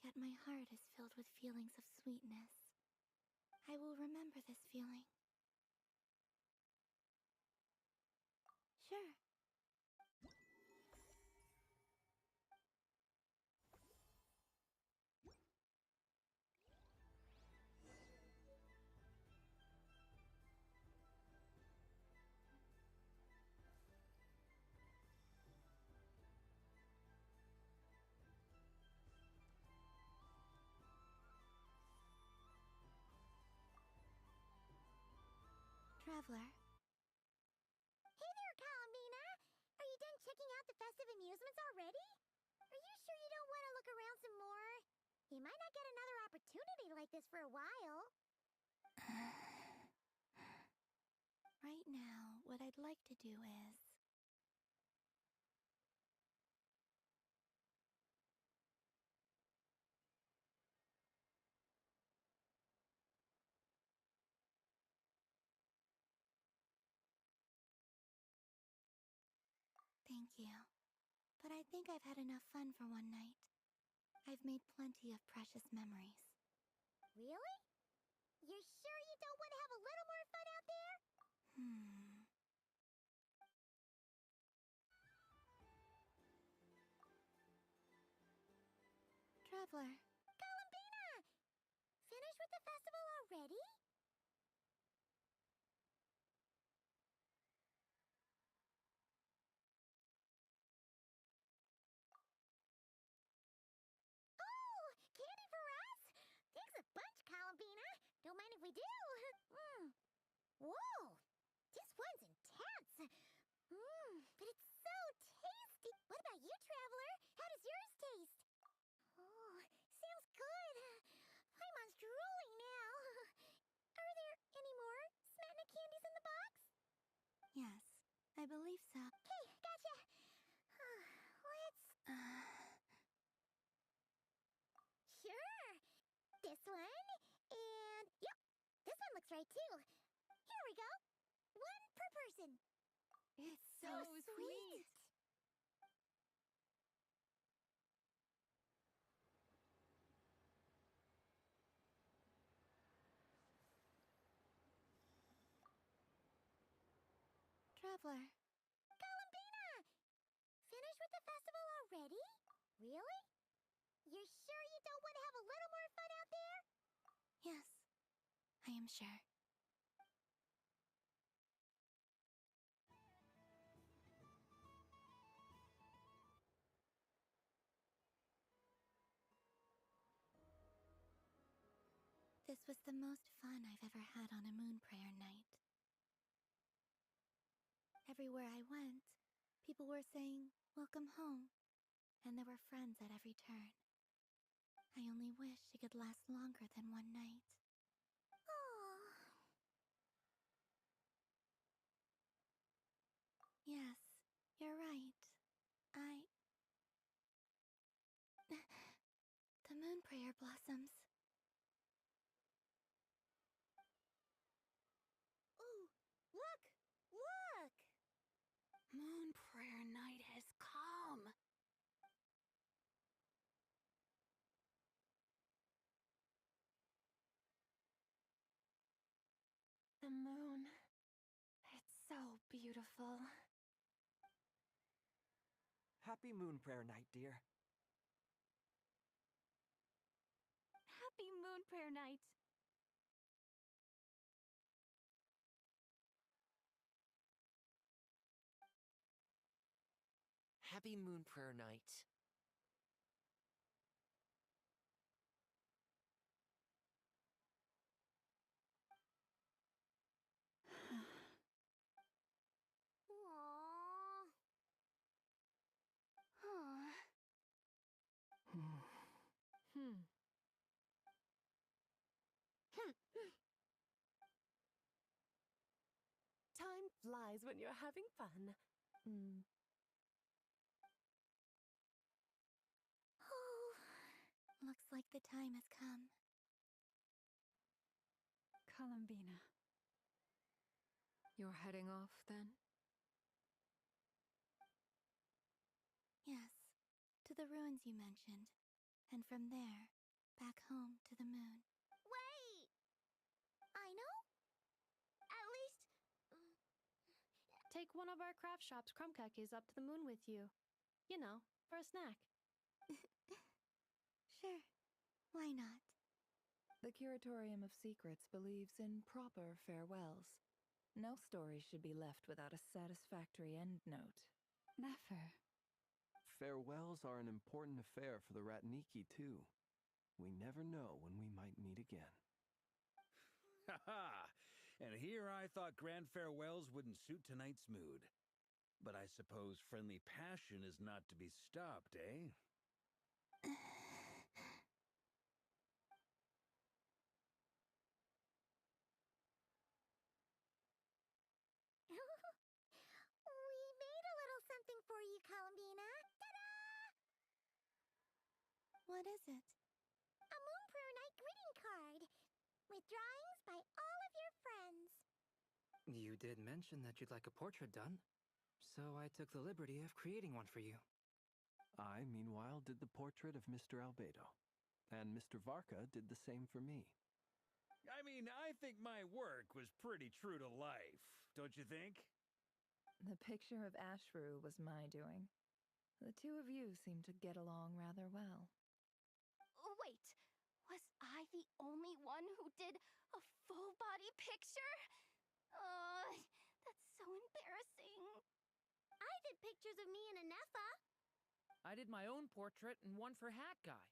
yet my heart is filled with feelings of sweetness. I will remember this feeling. Sure. Traveler. Hey there, Columbina! Are you done checking out the festive amusements already? Are you sure you don't want to look around some more? You might not get another opportunity like this for a while. Right now, what I'd like to do is... Thank you. But I think I've had enough fun for one night. I've made plenty of precious memories. Really? You're sure you don't want to have a little more fun out there? Traveler. Columbina! Finished with the festival already? Oh! Candy for us? Thanks a bunch, Columbina. Don't mind if we do. Whoa! This one's intense. But it's so tasty. What about you, Traveler? How does yours taste? Oh, sounds good. Paimon's drooling now. Are there any more Smatna candies in the box? Yes, I believe so. Okay, gotcha. Let's... Sure. This one, and... Yep, this one looks right, too. Here we go. One per person. It's so sweet. Traveler. Columbina! Finished with the festival already? Really? You're sure you don't want to have a little more fun out there? Yes, I am sure. This was the most fun I've ever had on a moon prayer night. Everywhere I went, people were saying, "Welcome home," and there were friends at every turn. I only wish it could last longer than one night. Oh. Yes, you're right. moon prayer blossoms. Ooh, look! Look! Moon prayer night has come. The moon. It's so beautiful. Happy Moon Prayer Night, dear. Happy moon prayer night. Happy Moon Prayer Night. Aww. Huh. Time flies when you're having fun. Oh, looks like the time has come. Columbina. You're heading off then? Yes, to the ruins you mentioned. And from there, back home to the moon. Wait! I know? At least... Take one of our craft shop's crumb cookies up to the moon with you. You know, for a snack. Sure, why not? The Curatorium of Secrets believes in proper farewells. No story should be left without a satisfactory endnote. Never. Farewells are an important affair for the Ratniki, too. We never know when we might meet again. Ha-ha! And here I thought grand farewells wouldn't suit tonight's mood. But I suppose friendly passion is not to be stopped, eh? We made a little something for you, Columbina. Ta-da! What is it? A Moon Prayer Night greeting card with drawings by all of your friends. You did mention that you'd like a portrait done, so I took the liberty of creating one for you. I, meanwhile, did the portrait of Mr. Albedo, and Mr. Varka did the same for me. I mean, I think my work was pretty true to life, don't you think? The picture of Ashru was my doing. The two of you seem to get along rather well. Wait, was I the only one who did a full body picture? That's so embarrassing. I did pictures of me and Anefa. I did my own portrait and one for Hat Guy.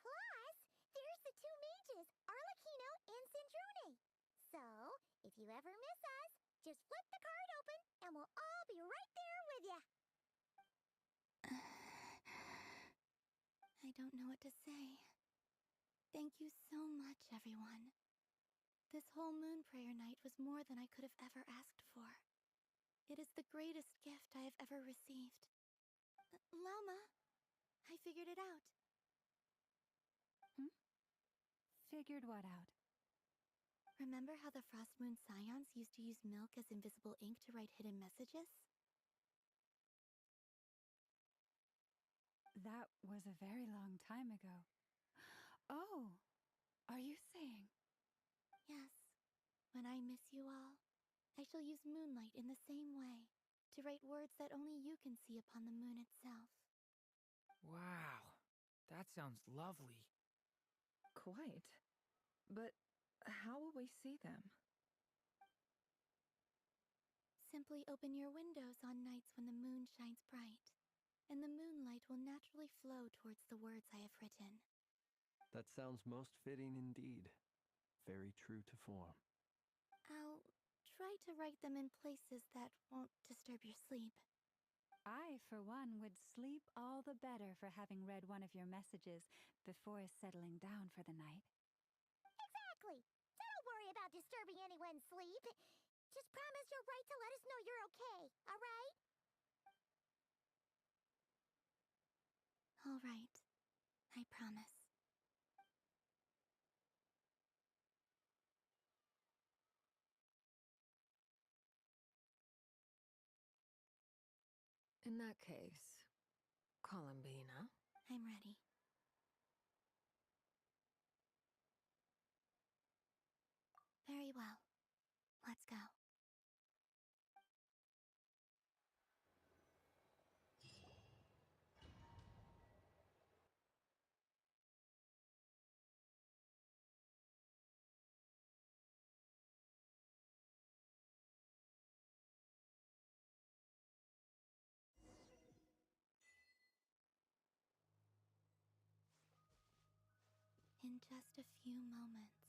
Plus, there's the two mages, Arlecchino and Sandrone. So, if you ever miss us, just flip the card open and we'll all be right there with you. I don't know what to say. Thank you so much, everyone. This whole moon prayer night was more than I could have ever asked for. It is the greatest gift I have ever received. Lama, I figured it out. Figured what out? Remember how the Frost Moon Scions used to use milk as invisible ink to write hidden messages? That was a very long time ago. Oh, are you saying? Yes. When I miss you all, I shall use moonlight in the same way, to write words that only you can see upon the moon itself. Wow, that sounds lovely. Quite. But how will we see them? Simply open your windows on nights when the moon shines bright, and the moonlight will naturally flow towards the words I have written. That sounds most fitting indeed. Very true to form. I'll try to write them in places that won't disturb your sleep. I, for one, would sleep all the better for having read one of your messages before settling down for the night. Exactly! So don't worry about disturbing anyone's sleep. Just promise you'll write to let us know you're okay, alright? Alright. I promise. In that case, Columbina. I'm ready. Very well. Let's go. In just a few moments,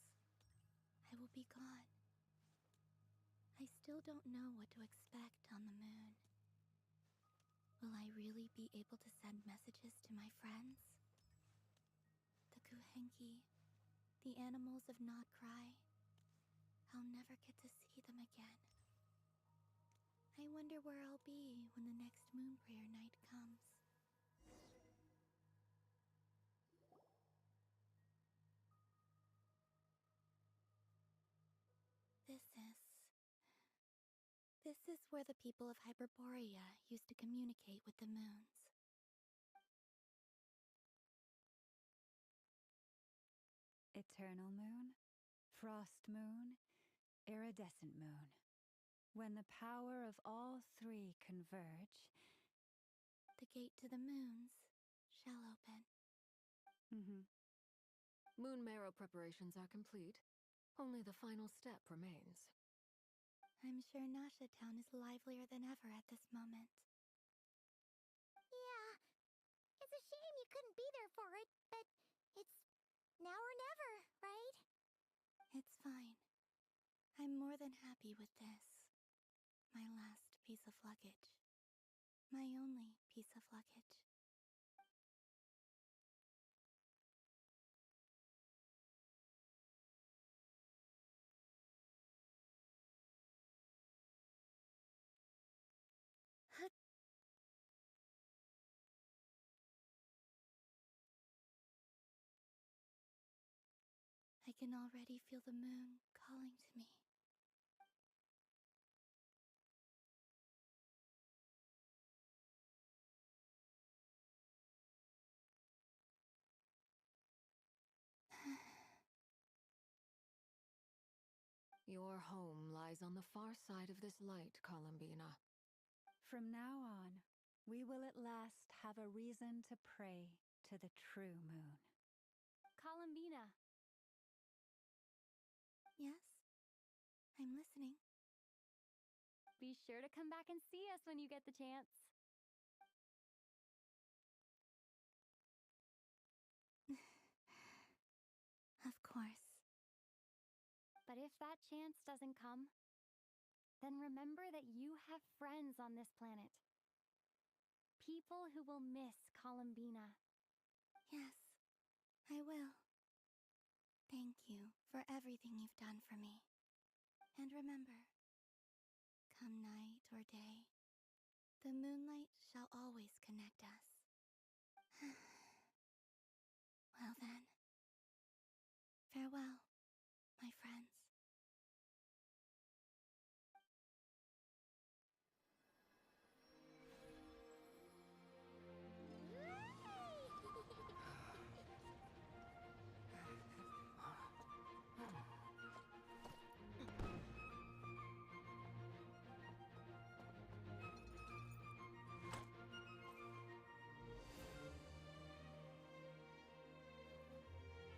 I will be gone. I still don't know what to expect on the moon. Will I really be able to send messages to my friends? The Kuhenki, the animals of Not Cry. I'll never get to see them again. I wonder where I'll be when the next moon prayer night comes. This is where the people of Hyperborea used to communicate with the moons. Eternal moon, frost moon, iridescent moon. When the power of all three converge, the gate to the moons shall open. Moon marrow preparations are complete. Only the final step remains. I'm sure Nasha Town is livelier than ever at this moment. Yeah, it's a shame you couldn't be there for it, but it's now or never, right? It's fine. I'm more than happy with this. My last piece of luggage. My only piece of luggage. I can already feel the moon calling to me. Your home lies on the far side of this light, Columbina. From now on, we will at last have a reason to pray to the true moon. Columbina. Yes? I'm listening. Be sure to come back and see us when you get the chance. Of course. But if that chance doesn't come, then remember that you have friends on this planet. People who will miss Columbina. Yes, I will. Thank you for everything you've done for me. And remember, come night or day, the moonlight shall always connect us. Well then, farewell, my friends.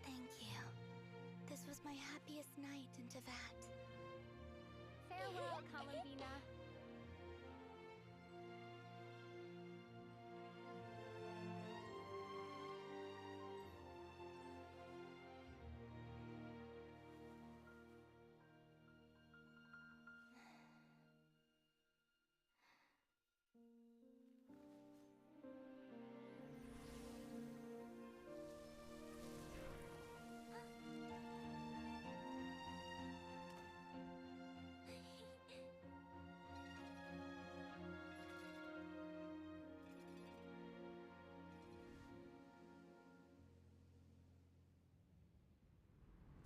Thank you. This was my happiest night in Teyvat. Farewell, Columbina.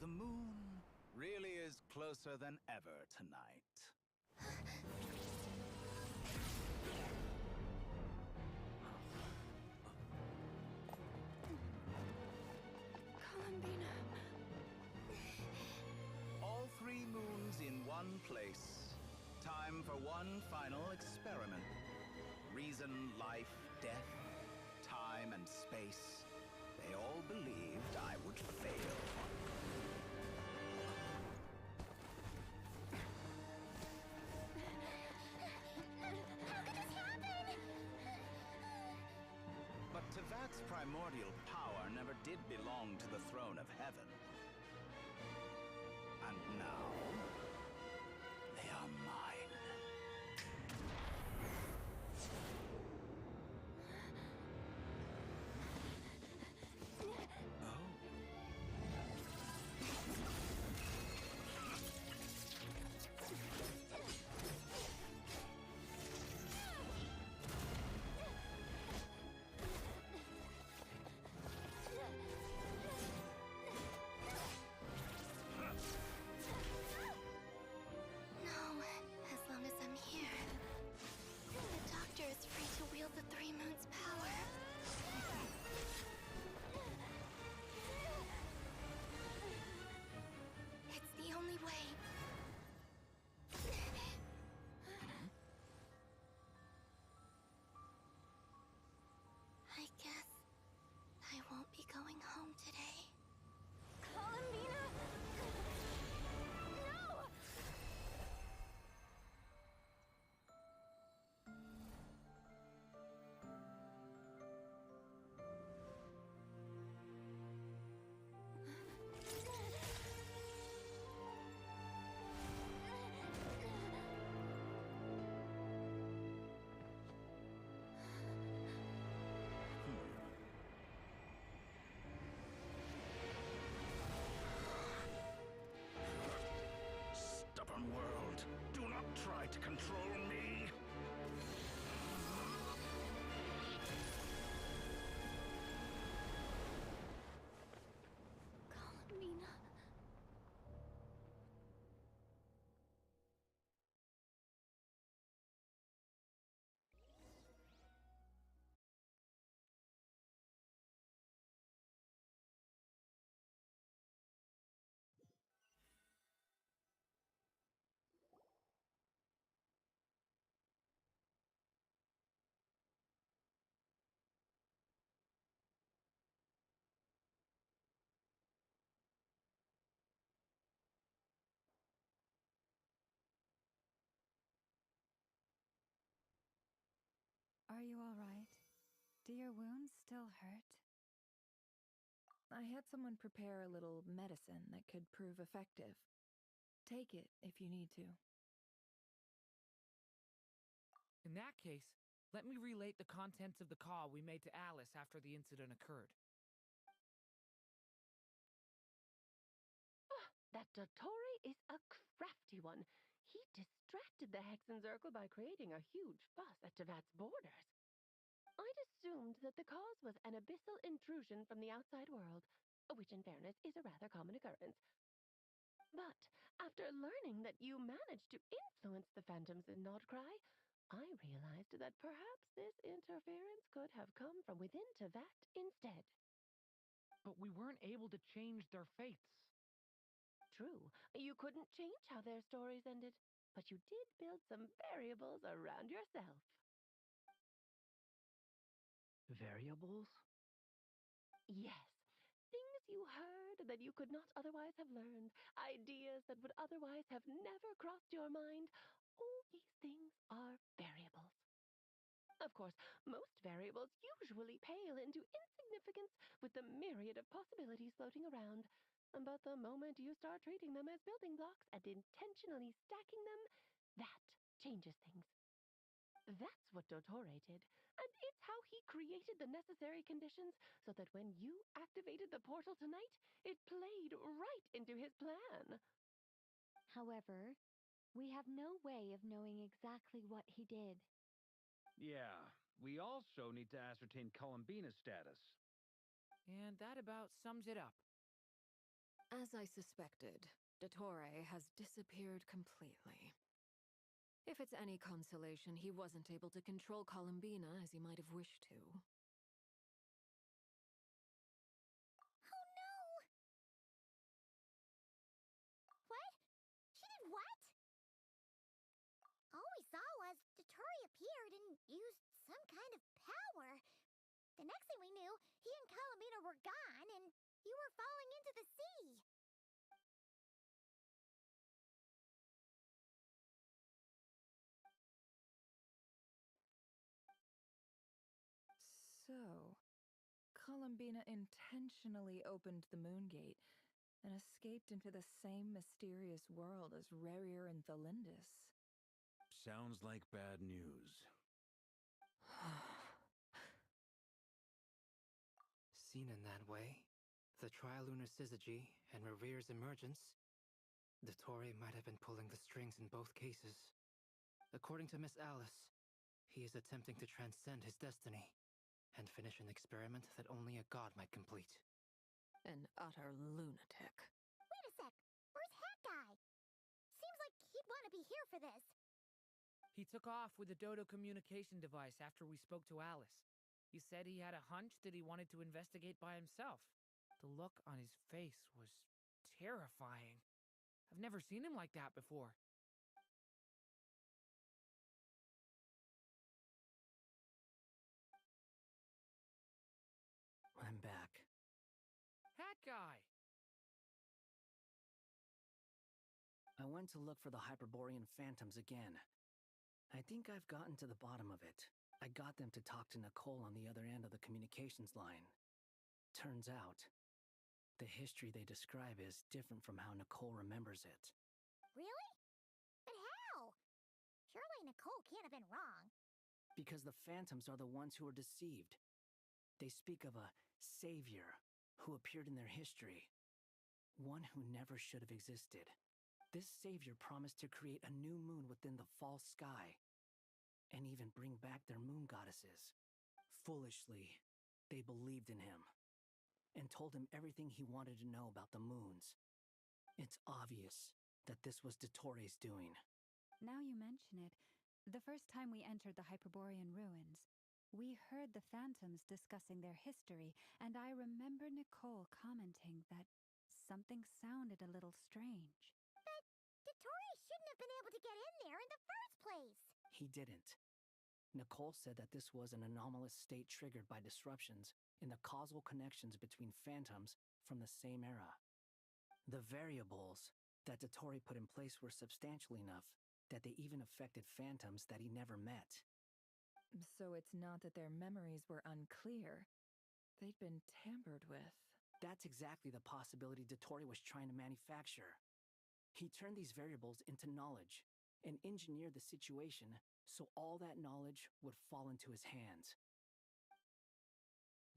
The moon really is closer than ever tonight. one place. Time for one final experiment. Reason, life, death, time and space. They all believed I would fail. How could this happen? But Tevat's primordial power never did belong to the throne of heaven. And now, they are mine. No, as long as I'm here. The doctor is free to wield the Three Moons' power. It's the only way. I guess I won't be going home today. Columbina! No! Stubborn world, do not try to control me. Columbina. Are you all right? Do your wounds still hurt? I had someone prepare a little medicine that could prove effective. Take it if you need to. In that case, let me relate the contents of the call we made to Alice after the incident occurred. That Dottore is a crafty one. He distracted the Hexenzirkel by creating a huge fuss at Tevat's borders. I'd assumed that the cause was an abyssal intrusion from the outside world, which in fairness is a rather common occurrence. But after learning that you managed to influence the phantoms in Nodcry, I realized that perhaps this interference could have come from within Tevat instead. But we weren't able to change their fates. True, you couldn't change how their stories ended, but you did build some variables around yourself. Variables? Yes, things you heard that you could not otherwise have learned, ideas that would otherwise have never crossed your mind. All these things are variables. Of course, most variables usually pale into insignificance with the myriad of possibilities floating around. But the moment you start treating them as building blocks and intentionally stacking them, that changes things. That's what Dottore did, and it's how he created the necessary conditions so that when you activated the portal tonight, it played right into his plan. However, we have no way of knowing exactly what he did. Yeah, we also need to ascertain Columbina's status. And that about sums it up. As I suspected, Dottore has disappeared completely. If it's any consolation, he wasn't able to control Columbina as he might have wished to. Oh no! What? She did what? used some kind of power. The next thing we knew, he and Columbina were gone, and you were falling into the sea. So, Columbina intentionally opened the moon gate and escaped into the same mysterious world as Rarier and Thalindis. Sounds like bad news. Seen in that way, the Trilunar Syzygy and Revere's emergence, Dottore might have been pulling the strings in both cases. According to Miss Alice, he is attempting to transcend his destiny and finish an experiment that only a god might complete. An utter lunatic. Wait a sec. Where's Hat Guy? Seems like he'd want to be here for this. He took off with the Dodo communication device after we spoke to Alice. He said he had a hunch that he wanted to investigate by himself. The look on his face was terrifying. I've never seen him like that before. I'm back. Hat Guy! I went to look for the Hyperborean phantoms again. I think I've gotten to the bottom of it. I got them to talk to Nicole on the other end of the communications line. Turns out, the history they describe is different from how Nicole remembers it. Really? But how? Surely Nicole can't have been wrong. Because the phantoms are the ones who are deceived. They speak of a savior who appeared in their history. One who never should have existed. This savior promised to create a new moon within the false sky, and even bring back their moon goddesses. Foolishly, they believed in him, and told him everything he wanted to know about the moons. It's obvious that this was Dottore's doing. Now you mention it, the first time we entered the Hyperborean ruins, we heard the phantoms discussing their history, and I remember Nicole commenting that something sounded a little strange. But Dottore shouldn't have been able to get in there in the first place. He didn't. Nicole said that this was an anomalous state triggered by disruptions in the causal connections between phantoms from the same era. The variables that Dottore put in place were substantial enough that they even affected phantoms that he never met. So it's not that their memories were unclear. They'd been tampered with. That's exactly the possibility Dottore was trying to manufacture. He turned these variables into knowledge and engineered the situation so all that knowledge would fall into his hands.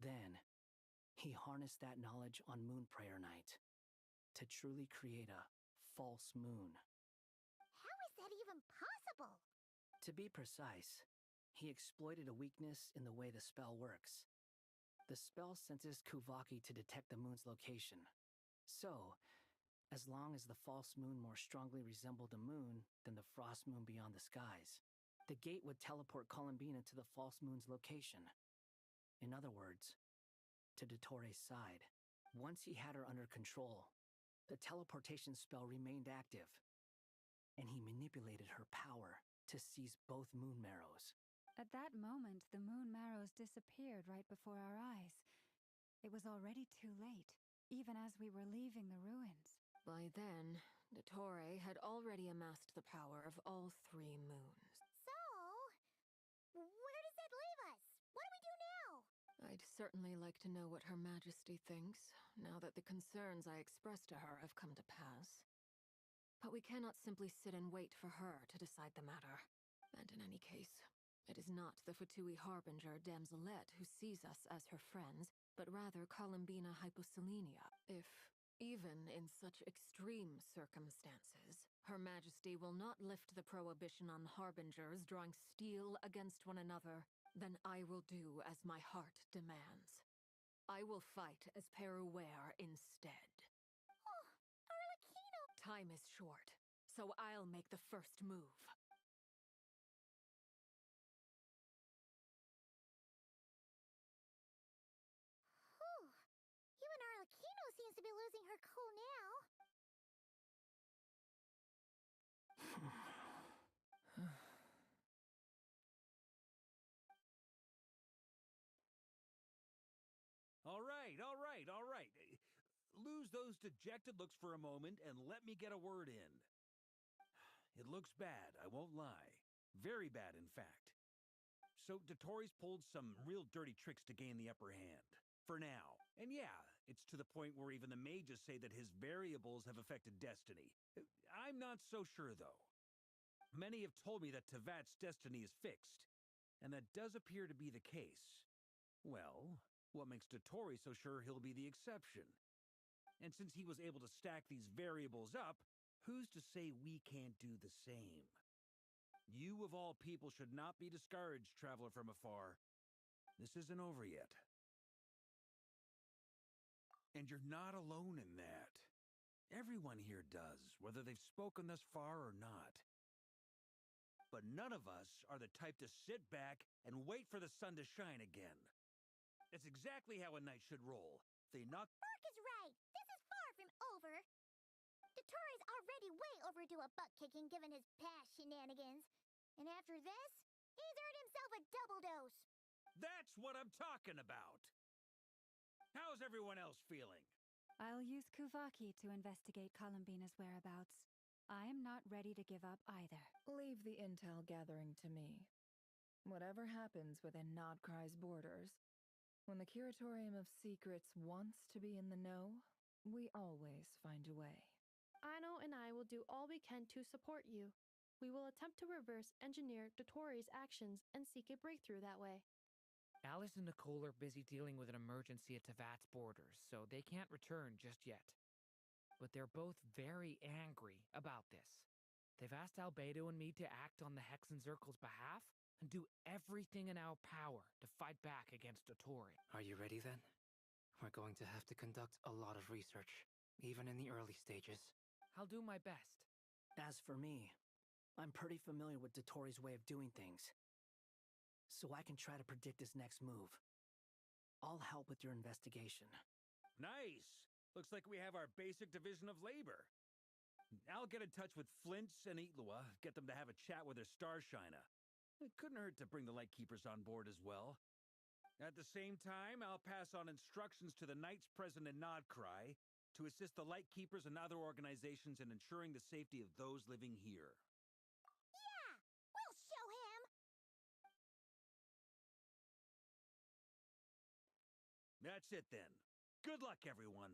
Then, he harnessed that knowledge on Moon Prayer Night to truly create a false moon. How is that even possible? To be precise, he exploited a weakness in the way the spell works. The spell senses Kuvaki to detect the moon's location. So, as long as the false moon more strongly resembled a moon than the frost moon beyond the skies, the gate would teleport Columbina to the false moon's location. In other words, to Dottore's side. Once he had her under control, the teleportation spell remained active, and he manipulated her power to seize both moon marrows. At that moment, the moon marrows disappeared right before our eyes. It was already too late, even as we were leaving the ruins. By then, Dottore had already amassed the power of all three moons. So, where does that leave us? What do we do now? I'd certainly like to know what Her Majesty thinks, now that the concerns I expressed to her have come to pass. But we cannot simply sit and wait for her to decide the matter. And in any case, it is not the Fatui Harbinger Damselette who sees us as her friends, but rather Columbina Hyposelenia. If, even in such extreme circumstances, Her Majesty will not lift the prohibition on Harbingers drawing steel against one another, then I will do as my heart demands. I will fight as Peruware instead. Oh, Arlecchino! Time is short, so I'll make the first move. Whew. Even Arlecchino seems to be losing her cool now. lose those dejected looks for a moment and let me get a word in. It looks bad, I won't lie. Very bad, in fact. So Dotori's pulled some real dirty tricks to gain the upper hand. For now. And yeah, it's to the point where even the mages say that his variables have affected destiny. I'm not so sure, though. Many have told me that Tevat's destiny is fixed, and that does appear to be the case. Well, what makes Dotori so sure he'll be the exception? And since he was able to stack these variables up, who's to say we can't do the same? You of all people should not be discouraged, traveler from afar. This isn't over yet. And you're not alone in that. Everyone here does, whether they've spoken thus far or not. But none of us are the type to sit back and wait for the sun to shine again. That's exactly how a knight should roll. They knock... Burke is right. This is far from over. Dotori's already way overdue a butt-kicking given his past shenanigans. And after this, he's earned himself a double dose. That's what I'm talking about. How's everyone else feeling? I'll use Kuvaki to investigate Columbina's whereabouts. I am not ready to give up either. Leave the intel gathering to me. Whatever happens within Nodcry's borders, when the Curatorium of Secrets wants to be in the know, we always find a way. Aino and I will do all we can to support you. We will attempt to reverse engineer Dotori's actions and seek a breakthrough that way. Alice and Nicole are busy dealing with an emergency at Tevat's borders, so they can't return just yet. But they're both very angry about this. They've asked Albedo and me to act on the Hexenzirkel's behalf and do everything in our power to fight back against Dotori. Are you ready then? We're going to have to conduct a lot of research, even in the early stages. I'll do my best. As for me, I'm pretty familiar with Dotori's way of doing things, so I can try to predict his next move. I'll help with your investigation. Nice! Looks like we have our basic division of labor. I'll get in touch with Flints and Itlua, get them to have a chat with their Starshiner. It couldn't hurt to bring the Lightkeepers on board as well. At the same time, I'll pass on instructions to the Knights present in Nodcry to assist the Lightkeepers and other organizations in ensuring the safety of those living here. Yeah! We'll show him! That's it then. Good luck, everyone.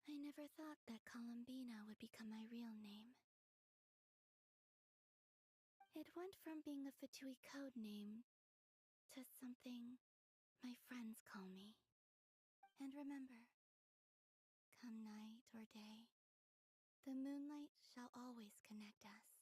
I never thought that Columbina would become my real name. It went from being a Fatui code name to something my friends call me. And remember, come night or day, the moonlight shall always connect us.